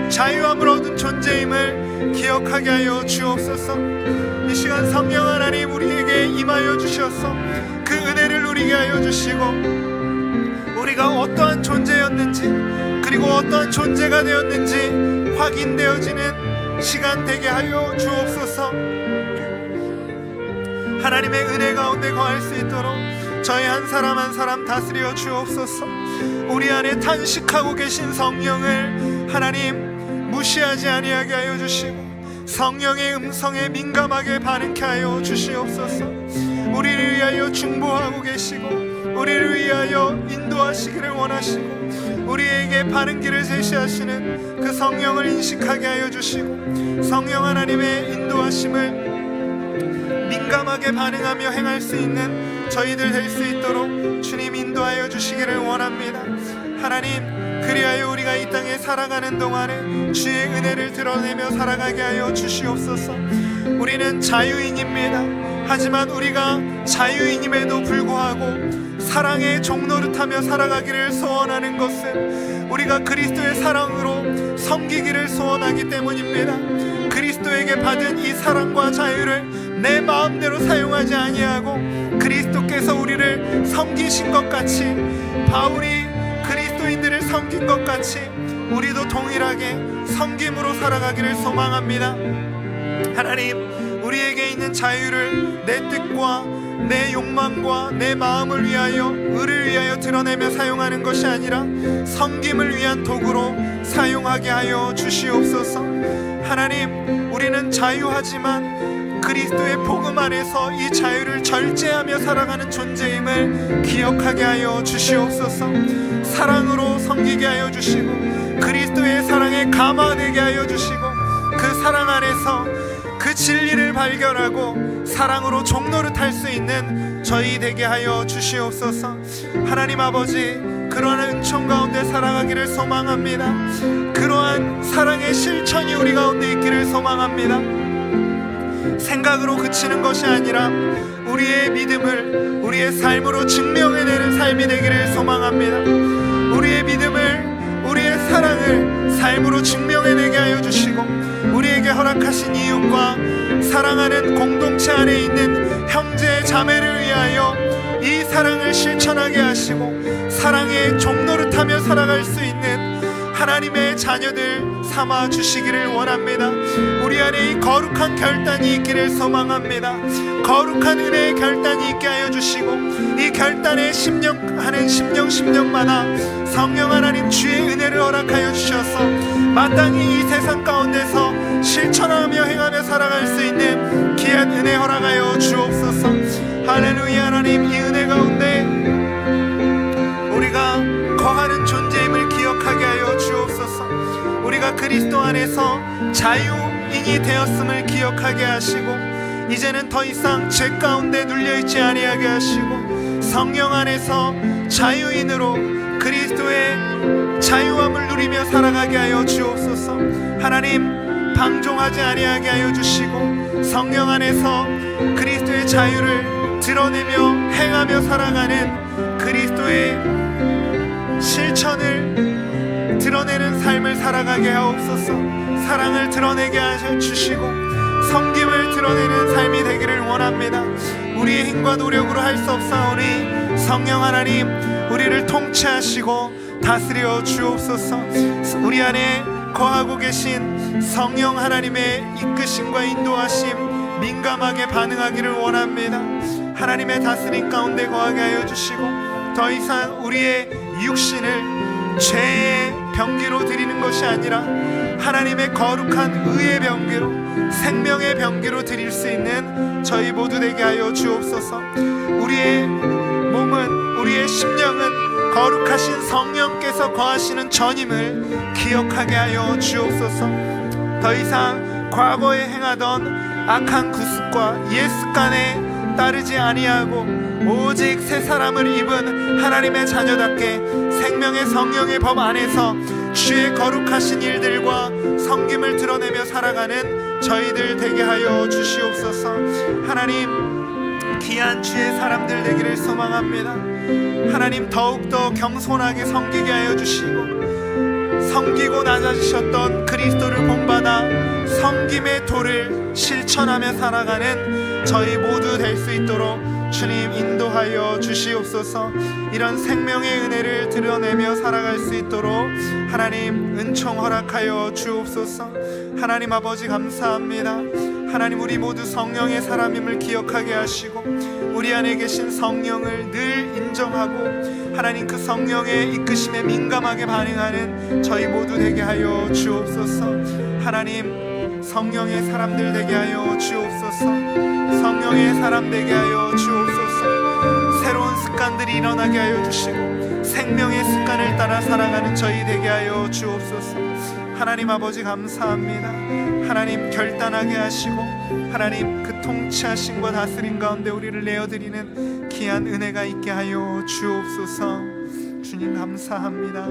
자유함을 얻은 존재임을 기억하게 하여 주옵소서. 이 시간 성령 하나님 우리에게 임하여 주셔서 그 은혜를 누리게 하여 주시고 우리가 어떠한 존재였는지 그리고 어떠한 존재가 되었는지 확인되어지는 시간 되게 하여 주옵소서. 하나님의 은혜 가운데 거할 수 있도록 저희 한 사람 한 사람 다스려 주옵소서. 우리 안에 탄식하고 계신 성령을 하나님 무시하지 아니하게 하여 주시고 성령의 음성에 민감하게 반응케 하여 주시옵소서. 우리를 위하여 중보하고 계시고 우리를 위하여 인도하시기를 원하시고 우리에게 바른 길을 제시하시는 그 성령을 인식하게 하여 주시고 성령 하나님의 인도하심을 민감하게 반응하며 행할 수 있는 저희들 될 수 있도록 주님 인도하여 주시기를 원합니다. 하나님, 그리하여 우리가 이 땅에 살아가는 동안에 주의 은혜를 드러내며 살아가게 하여 주시옵소서. 우리는 자유인입니다. 하지만 우리가 자유인임에도 불구하고 사랑의 종노릇하며 살아가기를 소원하는 것은 우리가 그리스도의 사랑으로 섬기기를 소원하기 때문입니다. 그리스도에게 받은 이 사랑과 자유를 내 마음대로 사용하지 아니하고 그리스도께서 우리를 섬기신 것 같이, 바울이 그리스도인들을 섬긴 것 같이 우리도 동일하게 섬김으로 살아가기를 소망합니다. 하나님, 우리에게 있는 자유를 내 뜻과 내 욕망과 내 마음을 위하여, 의를 위하여 드러내며 사용하는 것이 아니라 섬김을 위한 도구로 사용하게 하여 주시옵소서. 하나님, 우리는 자유하지만 그리스도의 복음 안에서 이 자유를 절제하며 살아가는 존재임을 기억하게 하여 주시옵소서. 사랑으로 섬기게 하여 주시고 그리스도의 사랑에 감화되게 하여 주시고 그 사랑 안에서 그 진리를 발견하고 사랑으로 종노릇할 수 있는 저희 되게 하여 주시옵소서. 하나님 아버지, 그러한 은총 가운데 살아가기를 소망합니다. 그러한 사랑의 실천이 우리 가운데 있기를 소망합니다. 생각으로 그치는 것이 아니라 우리의 믿음을 우리의 삶으로 증명해내는 삶이 되기를 소망합니다. 우리의 믿음을, 우리의 사랑을 삶으로 증명해내게 하여 주시고 우리에게 허락하신 이웃과 사랑하는 공동체 안에 있는 형제 자매를 위하여 이 사랑을 실천하게 하시고 사랑의 종노릇하며 살아갈 수 있는 하나님의 자녀들 삼아 주시기를 원합니다. 우리 안에 이 거룩한 결단이 있기를 소망합니다. 거룩한 은혜의 결단이 있게 하여 주시고 이 결단에 심령하는 심령마다 성령 하나님 주의 은혜를 허락하여 주셔서 마땅히 이 세상 가운데서 실천하며 행하며 살아갈 수 있는 귀한 은혜 허락하여 주옵소서. 할렐루야. 하나님, 이 은혜 가운데 우리가 거하는 존재임을 기억하게 하여 주옵소서. 우리가 그리스도 안에서 자유인이 되었음을 기억하게 하시고 이제는 더 이상 죄 가운데 눌려있지 아니하게 하시고 성령 안에서 자유인으로 그리스도의 자유함을 누리며 살아가게 하여 주옵소서. 하나님, 방종하지 아니하게 하여 주시고 성령 안에서 그리스도의 자유를 드러내며 행하며 살아가는 그리스도의 실천을 드러내는 삶을 살아가게 하옵소서. 사랑을 드러내게 하여 주시고 섬김을 드러내는 삶이 되기를 원합니다. 우리의 힘과 노력으로 할 수 없사오니 성령 하나님, 우리를 통치하시고 다스려 주옵소서. 우리 안에 거하고 계신 성령 하나님의 이끄심과 인도하심 민감하게 반응하기를 원합니다. 하나님의 다스림 가운데 거하게 하여 주시고 더 이상 우리의 육신을 죄의 병기로 드리는 것이 아니라 하나님의 거룩한 의의 병기로, 생명의 병기로 드릴 수 있는 저희 모두 되게 하여 주옵소서. 우리의 몸은, 우리의 심령은 거룩하신 성령께서 거하시는 전임을 기억하게 하여 주옵소서. 더 이상 과거에 행하던 악한 구습과 옛 습관에 따르지 아니하고 오직 새 사람을 입은 하나님의 자녀답게 생명의 성령의 법 안에서 주의 거룩하신 일들과 섬김을 드러내며 살아가는 저희들 되게 하여 주시옵소서. 하나님, 귀한 주의 사람들 되기를 소망합니다. 하나님, 더욱더 겸손하게 섬기게 하여 주시고 섬기고 낮아지셨던 그리스도를 본받아 섬김의 도를 실천하며 살아가는 저희 모두 될 수 있도록 주님 인도하여 주시옵소서. 이런 생명의 은혜를 드러내며 살아갈 수 있도록 하나님 은총 허락하여 주옵소서. 하나님 아버지 감사합니다. 하나님 우리 모두 성령의 사람임을 기억하게 하시고 우리 안에 계신 성령을 늘 인정하고 하나님 그 성령의 이끄심에 민감하게 반응하는 저희 모두 되게 하여 주옵소서. 하나님 성령의 사람들 되게 하여 주옵소서. 성령의 사람 되게 하여 주옵소서. 새로운 습관들이 일어나게 하여 주시고 생명의 습관을 따라 살아가는 저희 되게 하여 주옵소서. 하나님 아버지 감사합니다. 하나님 결단하게 하시고 하나님 그 통치하심과 다스림 가운데 우리를 내어드리는 귀한 은혜가 있게 하여 주옵소서. 주님 감사합니다.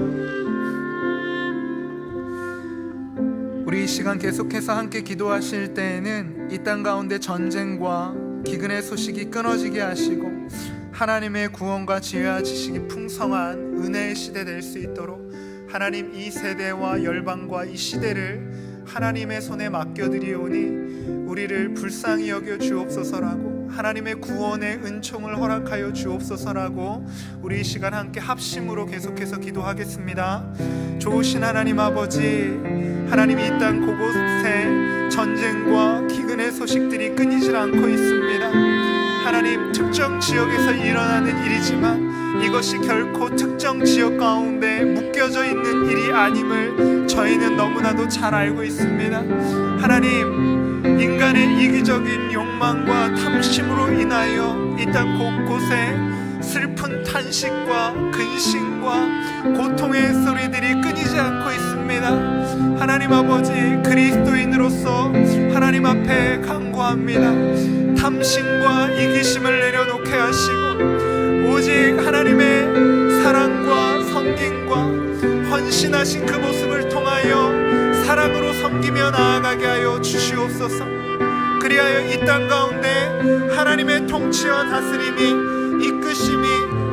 우리 이 시간 계속해서 함께 기도하실 때에는 이 땅 가운데 전쟁과 기근의 소식이 끊어지게 하시고 하나님의 구원과 지혜와 지식이 풍성한 은혜의 시대 될 수 있도록 하나님 이 세대와 열방과 이 시대를 하나님의 손에 맡겨드리오니 우리를 불쌍히 여겨 주옵소서라고 하나님의 구원의 은총을 허락하여 주옵소서라고 우리 이 시간 함께 합심으로 계속해서 기도하겠습니다. 좋으신 하나님 아버지, 하나님 이 땅 곳곳에 전쟁과 기근의 소식들이 끊이질 않고 있습니다. 하나님 특정 지역에서 일어나는 일이지만 이것이 결코 특정 지역 가운데 묶여져 있는 일이 아님을 저희는 너무나도 잘 알고 있습니다. 하나님 인간의 이기적인 욕망과 탐심으로 인하여 이 땅 곳곳에 슬픈 탄식과 근심과 고통의 소리들이 끊이지 않고 있습니다. 하나님 아버지 그리스도인으로서 하나님 앞에 간구합니다. 탐심과 이기심을 내려놓게 하시고 오직 하나님의 사랑과 섬김과 헌신하신 그 모습을 통하여 사랑으로 섬기며 나아가게 하여 주시옵소서. 그리하여 이 땅 가운데 하나님의 통치와 다스림이 이끄심이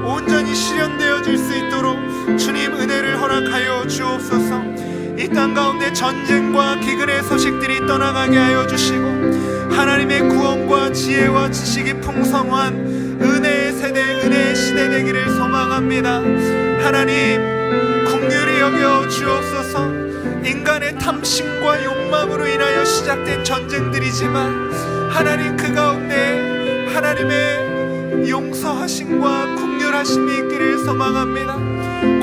온전히 실현되어질 수 있도록 주님 은혜를 허락하여 주옵소서. 이 땅 가운데 전쟁과 기근의 소식들이 떠나가게 하여 주시고 하나님의 구원과 지혜와 지식이 풍성한 은혜의 세대, 은혜의 시대 되기를 소망합니다. 하나님 긍휼히 여겨 주옵소서. 인간의 탐심과 욕망으로 인하여 시작된 전쟁들이지만 하나님 그 가운데 하나님의 용서하심과 긍휼하심이 있기를 소망합니다.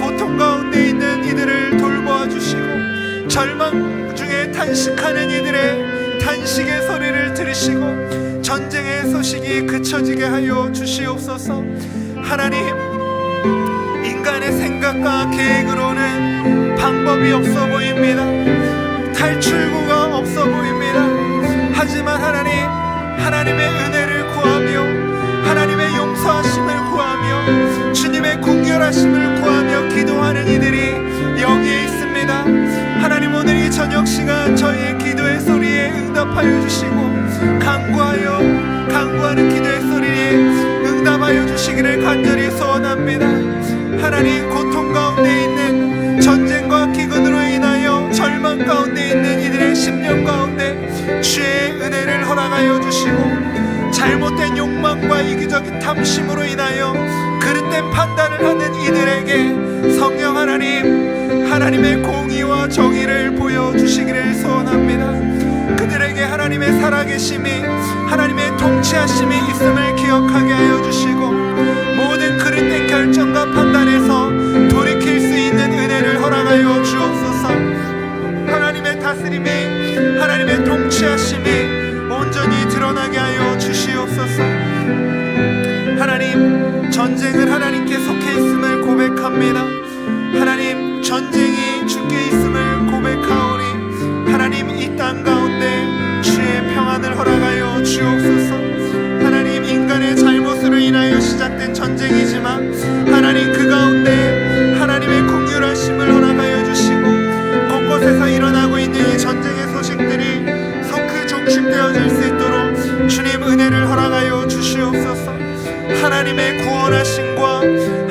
고통 가운데 있는 이들을 돌보아 주시고 절망 중에 탄식하는 이들의 탄식의 소리를 들으시고 전쟁의 소식이 그쳐지게 하여 주시옵소서. 하나님 인간의 생각과 계획으로는 방법이 없어 보입니다. 탈출구가 없어 보입니다. 하지만 하나님의 은혜를 구하며 하나님의 용서하심을 구하며 주님의 긍휼하심을 구하며 기도하는 이들이 여기에 있습니다. 하나님 오늘 이 저녁 시간 저희의 기도의 소리에 응답하여 주시고 간구하는 기도의 소리에 응답하여 주시기를 간절히 소원합니다. 하나님 고통 가운데 있는 전쟁과 기근으로 인하여 절망 가운데 있는 이들의 심령 가운데 주의 은혜를 허락하여 주시고 잘못된 욕망과 이기적인 탐심으로 인하여 그릇된 판단을 하는 이들에게 성령 하나님의 공의와 정의를 보여주시기를 소원합니다. 그들에게 하나님의 살아계심이 하나님의 통치하심이 있음을 기억하게 하여 주시고 모든 그릇된 결정과 판단에서 돌이킬 수 있는 은혜를 허락하여 주옵소서. 하나님의 다스림이 하나님의 통치하심이 온전히 드러나게 하여 주시옵소서. 하나님 전쟁은 하나님께 속해 있음을 고백합니다. 하나님 전쟁이 주께 있음을 고백하오니 하나님 이 땅 가운데 주의 평안을 허락하여 주옵소서. 하나님 인간의 잘못으로 인하여 시작된 전쟁이지만 하나님 그 가운데 하나님의 긍휼하심을 허락하여 주시고 곳곳에서 일어나고 있는 이 전쟁의 소식들이 성크 종식되어질 수 있도록 주님 은혜를 허락하여 주시옵소서. 하나님의 구원하심과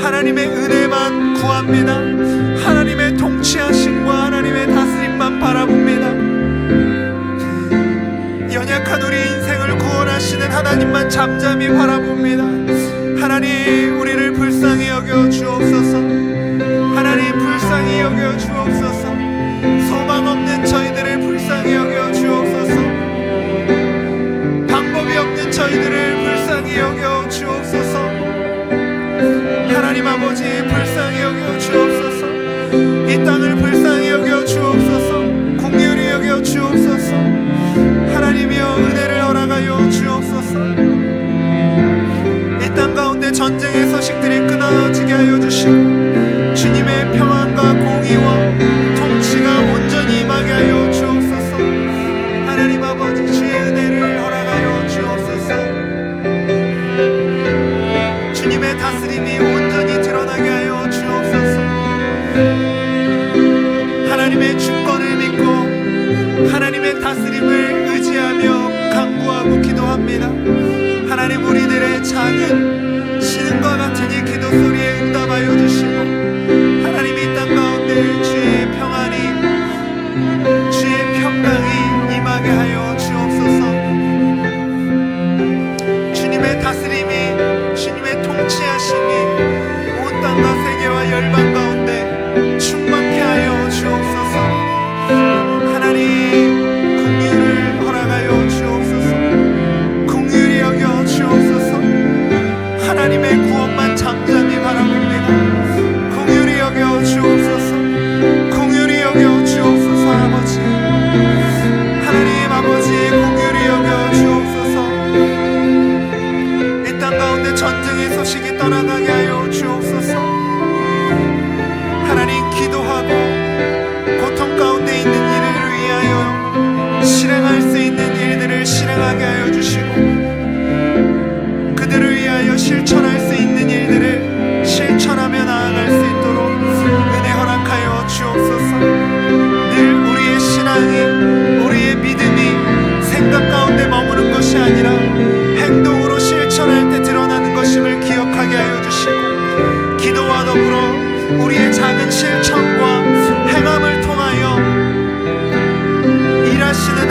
하나님의 은혜만 구합니다. 하나님의 통치하심과 하나님의 다스림만 바라봅니다. 연약한 우리 인생을 구원하시는 하나님만 잠잠히 바라봅니다. 땅을 불쌍히 여겨 주옵소서. 긍휼히 여겨 주옵소서. 하나님이여 은혜를 허락하여 주옵소서. 이 땅 가운데 전쟁의 소식들이 끊어지게 하여 주시고 주님의 평안과 공의와 통치가 온전히 임하게 하여 주옵소서. 하나님 아버지 주의 은혜를 허락하여 주옵소서. 주님의 다스림이 온전히 드러나게 하여 주옵소서. 하나님의 주권을 믿고 하나님의 다스림을 의지하며 간구하고 기도합니다. 하나님 우리들의 작은 신음과 같은 이 기도 소리에 응답하여 주시고 하나님 이 땅 가운데 주의 평안이 주의 평강이 임하게 하여 주옵소서. 주님의 다스림이 주님의 통치하심이 온 땅과 세계와 열방 가운데 충만케 하여 주옵소서. 하나님 긍휼을 허락하여 주옵소서. 긍휼히 여겨 주옵소서. 하나님의 구원만 잠잠히 바라봅니다. 긍휼히 여겨 주옵소서. 긍휼히 여겨 주옵소서. 아버지 하나님 아버지 긍휼히 여겨 주옵소서. 이 땅 가운데 전쟁의 소식이 떠나가게 하여 주옵소서. 하나님 기도하고 고통 가운데 있는 이들을 위하여 실행할 수 있는 일들을 실행하게 하여 주시고 그들을 위하여 실천할 수 있는 일들을 실천하며 나아갈 수 있도록 은혜 허락하여 주옵소서. 늘 우리의 신앙이 우리의 믿음이 생각 가운데 머무는 것이 아니라 행동으로 실천할 때 드러나는 것임을 기억하게 하여 주시고 기도와 더불어 우리의 작은 실천과 행함을 통하여 일하시는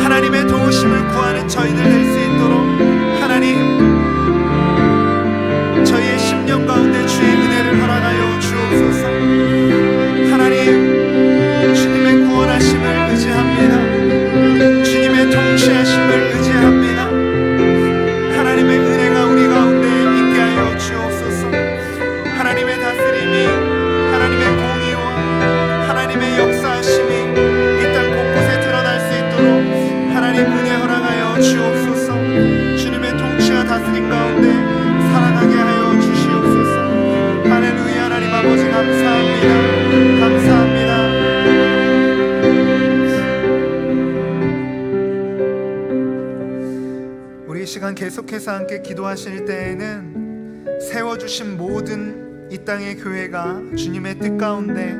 하나님의 도우심을 구하는 저희들 될 수 있도록 하나님 저희의 심령 가운데 주의 은혜를 허락하여 주옵소서. 하나님 주님의 구원하심을 의지합니다. 주님의 통치하심을 의지합니다. 하나님의 은혜가 우리 가운데 있게 하여 주옵소서. 하나님의 다스림이 하나님의 공의와 하나님의 역사하심이 이 땅 곳곳에 드러날 수 있도록 하나님 은혜 허락하여 주옵소서. 주님의 통치와 다스림 가운데 살아가게 하여 주시옵소서. 할렐루야. 하나님 아버지 감사합니다. 감사합니다. 우리 이 시간 계속해서 함께 기도하실 때에는 세워주신 모든 이 땅의 교회가 주님의 뜻 가운데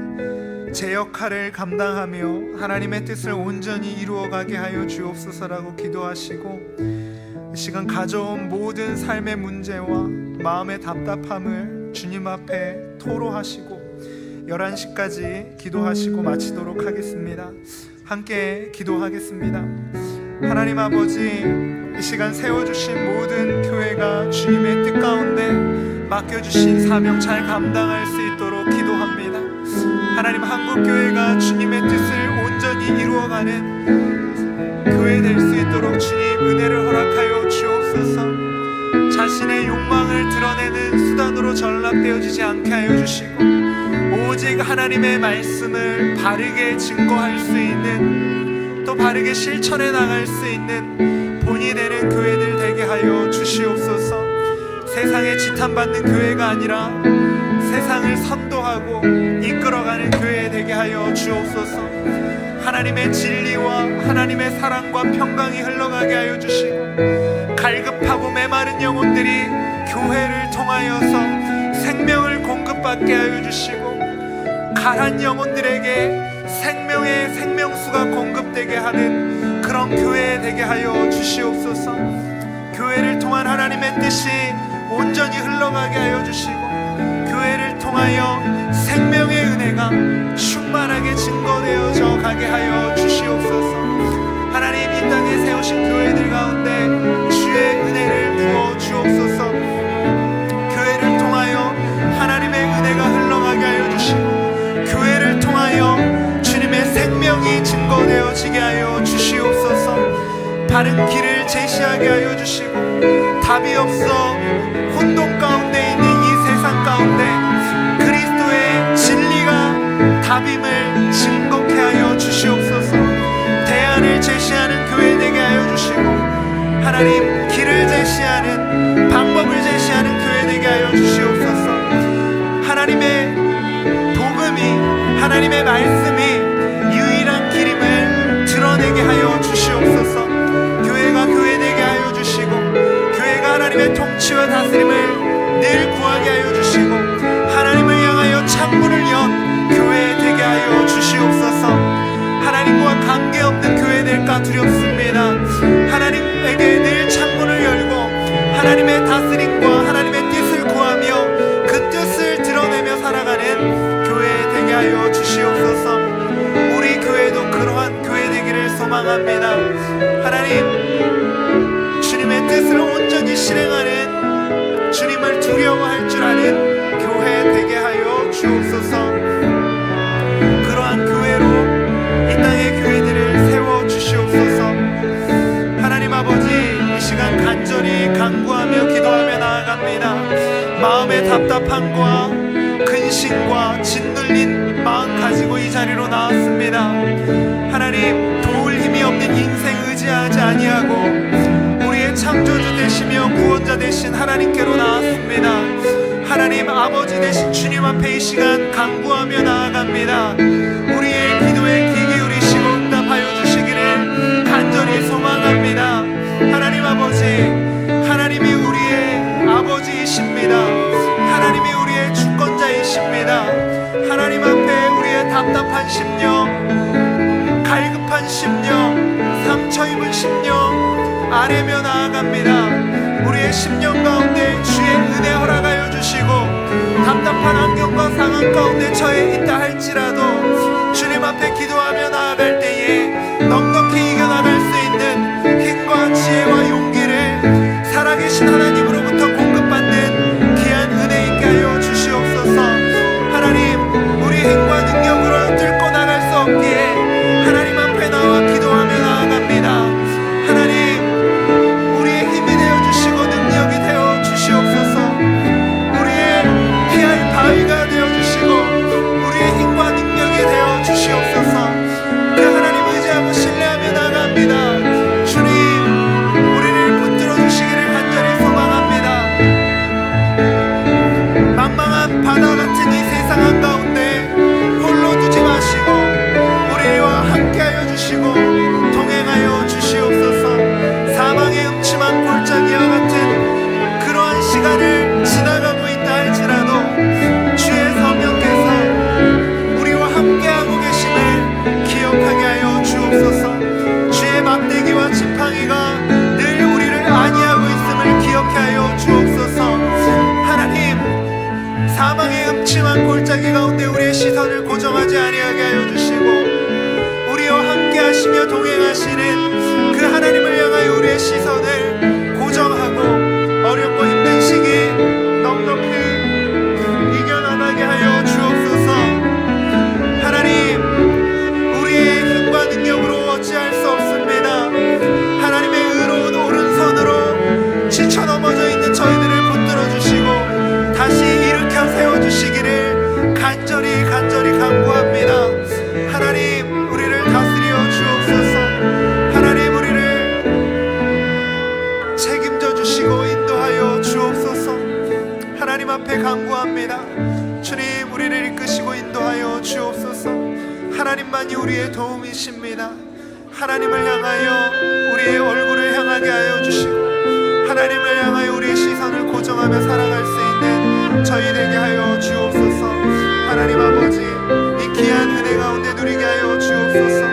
제 역할을 감당하며 하나님의 뜻을 온전히 이루어가게 하여 주옵소서라고 기도하시고 이 시간 가져온 모든 삶의 문제와 마음의 답답함을 주님 앞에 토로하시고 11시까지 기도하시고 마치도록 하겠습니다. 함께 기도하겠습니다. 하나님 아버지 이 시간 세워주신 모든 교회가 주님의 뜻 가운데 맡겨주신 사명 잘 감당할 수 있도록 기도합니다. 하나님 한국교회가 주님의 뜻을 온전히 이루어가는 교회 될 수 있도록 주님 은혜를 허락하여 주옵소서. 자신의 욕망을 드러내는 수단으로 전락되어지지 않게 하여 주시고 오직 하나님의 말씀을 바르게 증거할 수 있는 또 바르게 실천해 나갈 수 있는 본이 되는 교회들 되게 하여 주시옵소서. 세상에 지탄받는 교회가 아니라 세상을 선도하고 이끌어가는 교회 되게 하여 주옵소서. 하나님의 진리와 하나님의 사랑과 평강이 흘러가게 하여 주시고 갈급하고 메마른 영혼들이 교회를 통하여서 생명을 공급받게 하여 주시고 가난 영혼들에게 생명의 생명수가 공급되게 하는 그런 교회 되게 하여 주시옵소서. 교회를 통한 하나님의 뜻이 온전히 흘러가게 하여 주시고 교회를 통하여 생명의 은혜가 충만하게 증거되어져 가게 하여 주시옵소서. 하나님 이 땅에 세우신 교회들 가운데 주의 은혜를 부어 주옵소서. 교회를 통하여 하나님의 은혜가 흘러가게 하여 주시고 교회를 통하여 주님의 생명이 증거되어지게 하여 주시옵소서. 바른 길을 제시하게 하여 주시고 답이 없어 혼돈 가운데 있는 이 세상 세상 가운데 그리스도의 진리가 답임을 증거케 하여 주시옵소서. 대안을 제시하는 교회 되게 하여 주시고, 하나님 길을 제시하는, 방법을 제시하는 교회 되게 하여 주시옵소서. 하나님의 복음이, 하나님의 말씀이 유일한 길임을 드러내게 하여 주시옵소서. 교회가 교회 되게 하여 주시고, 교회가 하나님의 통치와 다스림을 늘 구하게 하여 주시고, 하나님을 향하여 창문을 연 교회 되게 하여 주시옵소서. 하나님과 관계없는 교회 될까 두렵습니다. 하나님에게 늘 창문을 열고 하나님의 다스림과 하나님의 뜻을 구하며 그 뜻을 드러내며 살아가는 교회 되게 하여 주시옵소서. 우리 교회도 그러한 교회 되기를 소망합니다. 하나님, 주님의 뜻을 온전히 실행하는, 주님을 두려워할 줄 아는 교회 되게 하여 주옵소서. 그러한 교회로 이 땅의 교회들을 세워 주시옵소서. 하나님 아버지, 이 시간 간절히 간구하며 기도하며 나아갑니다. 마음의 답답함과 근심과 짓눌린 마음 가지고 이 자리로 나왔습니다. 하나님, 도울 힘이 없는 인생 의지하지 아니하고 우리의 창조주 되시며 구원자 되신 하나님께로 나왔습니다. 하나님 아버지 되신 주님 앞에 이 시간 간구하며 나아갑니다. 우리의 기도에 귀 기울이시고 응답하여 주시기를 간절히 소망합니다. 하나님 아버지, 하나님이 우리의 아버지이십니다. 하나님이 우리의 주권자이십니다. 하나님 앞에 우리의 답답한 심령, 갈급한 심령, 상처 입은 심령 아뢰며 나아갑니다. 우리의 심령 가운데 주의 은혜 허락하여 주시고, 답답한 환경과 상황 가운데 처해 있다 할지라도 주님 앞에 기도하며 나아갈 때에 넉넉히 이겨나갈 수 있는 힘과 지혜와 용기를 살아계신 하나님으로부터 공급받는 귀한 은혜 있게 하여 주시옵소서. 하나님, 우리 힘과 능력으로 뚫고 나갈 수 없기에 하나님 앞에 나와 기도하며 나아갑니다. 하나님, 우리의 힘이 되어주시고 능력이 되어주시옵소서. 우리의 피할 바위가 되어주시고 우리의 힘과 능력이 되어주시옵소서. 그 하나님 의지하고 신뢰하며 나갑니다. 주님, 우리를 붙들어 주시기를 간절히 소망합니다. 망망한 바다 같은 이 세상 한가운데 홀로 두지 마시고 우리와 함께하여 주시고 동행하여 주시옵소서. 사망의 음침한 골짜기와 같은 그러한 시간을 지나가고 있다 할지라도 주의 성령께서 우리와 함께하고 계심을 기억하게 하여 주옵소서. 주의 막대기와 지팡이가 늘 우리를 안위하고 있음을 기억해 하여 주옵소서. 하나님, 사망의 음침한 골짜기 가운데 우리의 시선을 고정하지 아니하게 하여 주시고, 우리와 함께 하시며 동행하시는 그 하나님을 향하여 우리의 시선을 고정하고 어렵고 힘든 시기 넉넉히 이겨나가게 하여 주옵소서. 하나님, 우리의 힘과 능력으로 어찌할 수 없습니다. 하나님의 의로운 오른손으로 지쳐 넘어져 있는 저희들을 붙들어 주시고 다시 일으켜 세워주시기를 간절히 간구합니다. 하나님, 우리를 다스려 주옵소서. 하나님, 우리를 책임져 주시고 인도하여 주옵소서. 하나님 앞에 간구합니다. 주님, 우리를 이끄시고 인도하여 주옵소서. 하나님만이 우리의 도움이십니다. 하나님을 향하여 우리의 얼굴을 향하게 하여 주시고 하나님을 향하여 우리의 시선을 고정하며 살아갈 수 있는 저희 되게 하여 주옵소서. 하나님 아버지, 이 귀한 은혜 가운데 누리게 하여 주옵소서.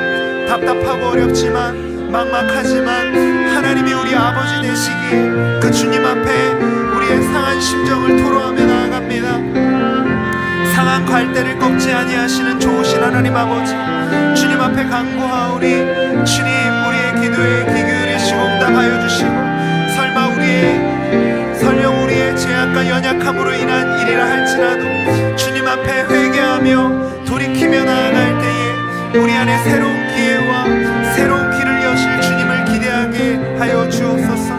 답답하고 어렵지만 막막하지만 하나님이 우리 아버지 되시기에 그 주님 앞에 우리의 상한 심정을 토로하며 나아갑니다. 상한 갈대를 꺾지 아니하시는 좋으신 하나님 아버지, 주님 앞에 간구하오니 주님, 우리의 기도에 귀 기울이시고 응답하여 주시고, 설령 우리의 죄악과 연약함으로 인한 일이라 할지라도 주님 앞에 회개하며 돌이키며 나아갈 때에 우리 안에 새로운 기회와 새로운 길을 여실 주님을 기대하게 하여 주옵소서.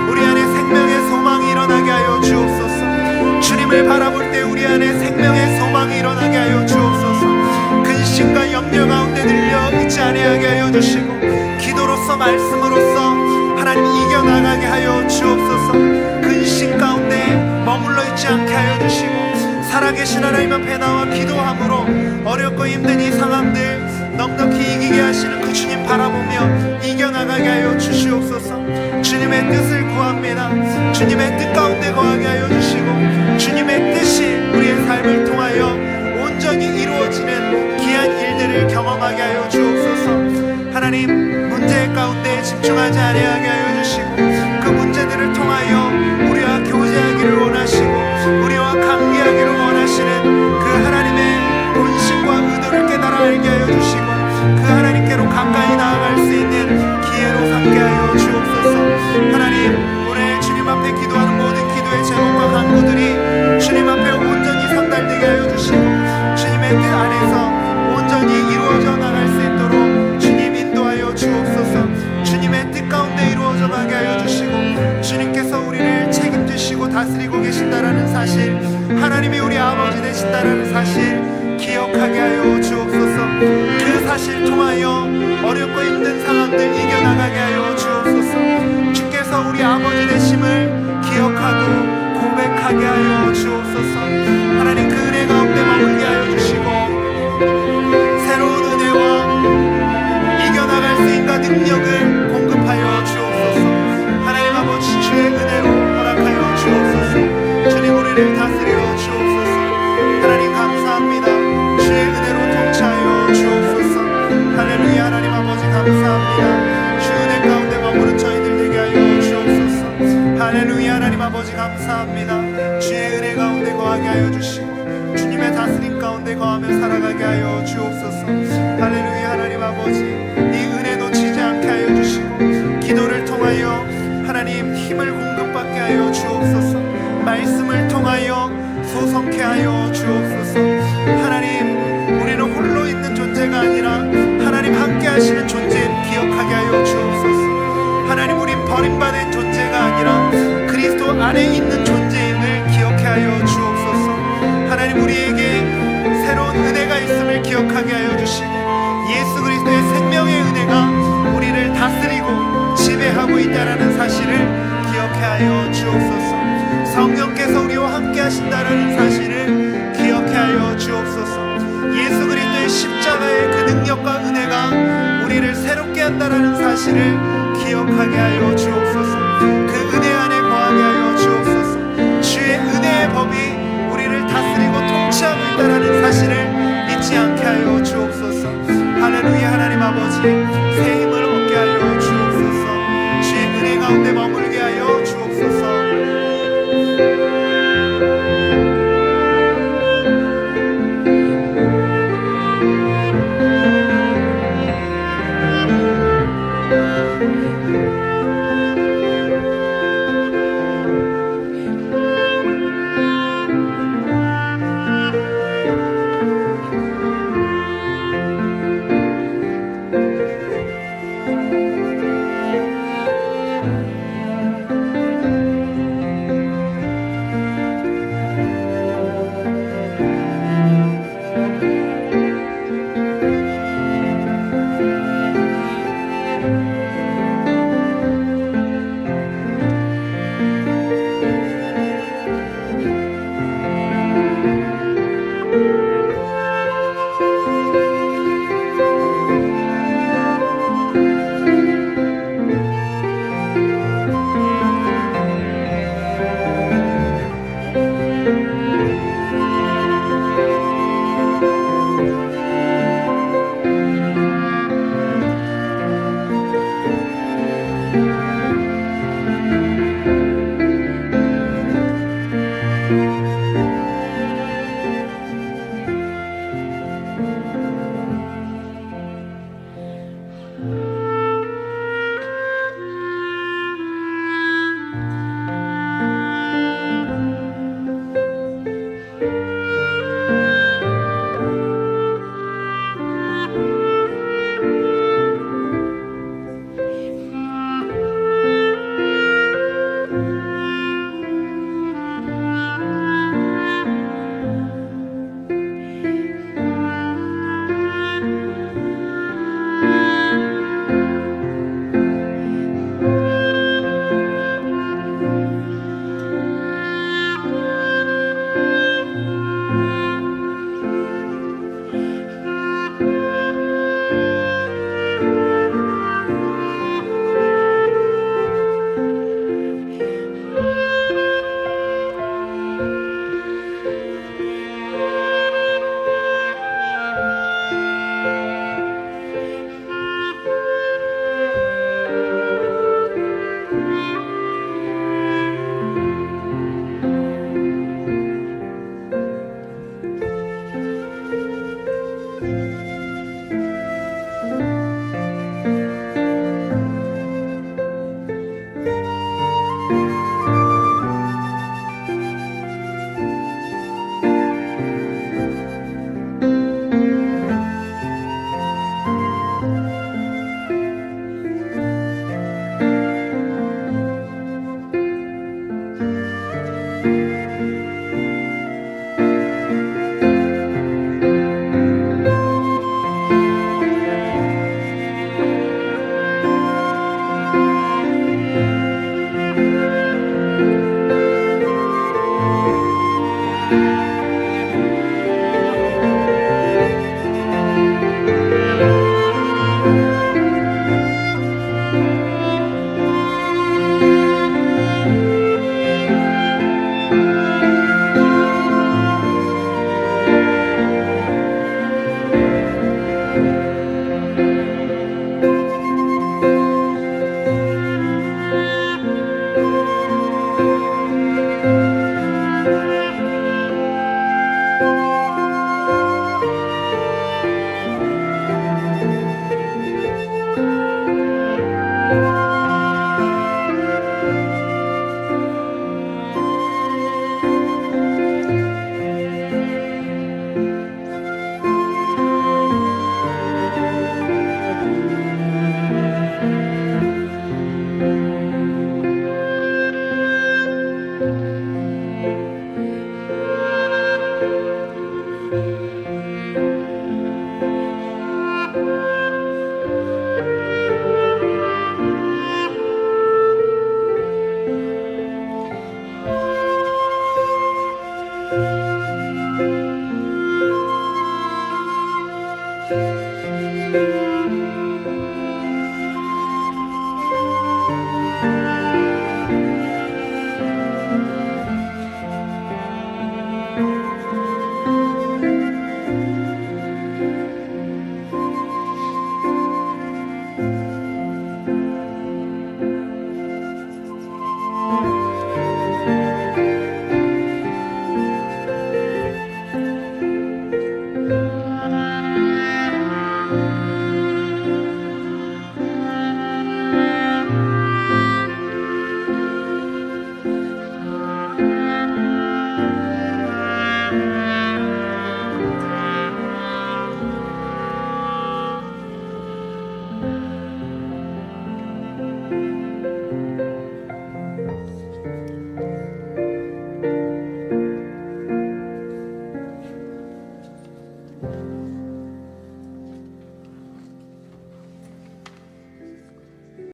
우리 안에 생명의 소망이 일어나게 하여 주옵소서. 주님 주님을 바라볼 때 우리 안에 생명의 소망이 일어나게 하여 주옵소서. 근심과 염려 가운데 들려 있지 아니하게 하여 주시고 기도로서 말씀으로서 하나님 이겨나가게 하여 주옵소서. 근심 가운데 머물러 있지 않게 하여 주시고 살아계신 하나님 앞에 나와 기도함으로 어렵고 힘든 이 상황들 넉넉히 이기게 하시는 그 주님 바라보며 이겨나가게 하여 주시옵소서. 주님의 뜻을 구합니다. 주님의 뜻 가운데 거하게 하여 주시고 주님의 뜻이 우리의 삶을 통하여 온전히 이루어지는 귀한 일들을 경험하게 하여 주옵소서. 하나님 문제 가운데 집중하지 아니하게 하여 주시고 그 문제들을 통하여 우리와 교제하기를 원하시고 우리와 관계하기를 원하시는 그 하나님의 본심과 의도를 깨달아 알게 하여 주시고 그 하나님께로 가까이 나아갈 수 있는 기회로 삼게 하여 주옵소서. 하나님 오늘 주님 앞에 기도하는 모든 기도의 제목과 간구들이 주님 앞에 온전히 전달되게 하여 주시고 주님의 뜻 안에서 온전히 이루어져 나갈 수 있도록 주님 인도하여 주옵소서. 주님의 뜻 가운데 이루어져 가게 하여 주시고 주님께서 우리를 책임지시고 다스리고 계신다라는 사실 하나님이 우리 아버지 되신다라는 사실 기억하게 하여 주옵소서. 그 사실 통하여 어렵고 힘든 상황들 이겨나가게 하여 주옵소서. 주께서 우리 아버지 되심을 기억하고 고백하게 하여 주옵소서. 하나님 그 은혜 가운데 머물게 하여 주시고 새로운 은혜와 이겨나갈 수 있는 능력을 공급하여 주옵소서. 하나님 아버지 주의 은혜로 허락하여 주옵소서. 주님 우리를 다스려 주옵소서. 하나님 감사합니다. 주의 은혜로 통치하여 주옵소서. 할렐루야. 하나님 아버지 감사합니다. 주의 은혜 가운데 머무는 저희들 되게 하여 주옵소서. 할렐루야. 하나님 아버지 감사합니다. 주의 은혜 가운데 거하게 하여 주시고 주님의 다스림 가운데 거하며 살아가게 하여 주옵소서. 할렐루야. 하나님 아버지 이 은혜 놓치지 않게 하여 주시고 기도를 통하여 하나님 힘을 공급받게 하여 주옵소서. 말씀을 통하여 소성케 하여 주옵소서. 하나님 우리는 홀로 있는 존재가 아니라 하나님 함께 하시는 존재를 기억하게 하여 주옵소서. 하나님 우린 버림받은 존재가 아니라 그리스도 안에 있는 존재임을 기억해 하여 주옵소서. 하나님 우리에게 새로운 은혜가 있음을 기억하게 하여 주시고 예수 그리스도의 생명의 은혜가 우리를 다스리고 지배하고 있다라는 사실을 기억해 하여 주옵소서. 성령께서 우리와 함께 하신다라는 사실을 기억해 하여 주옵소서. 예수 그리스도의 십자가의 그 능력과 은혜가 우리를 새롭게 한다라는 사실을 기억하게 하여 주옵소서. 그 은혜 안에 거하게 하여 주옵소서. 주의 은혜의 법이 우리를 다스리고 통치하고 있다라는 사실을 잊지 않게 하여 주옵소서. 할렐루야. 하나님 아버지 새 힘을 얻게 하여 주옵소서. 주의 은혜 가운데 머물게 하여 주옵소서. 주님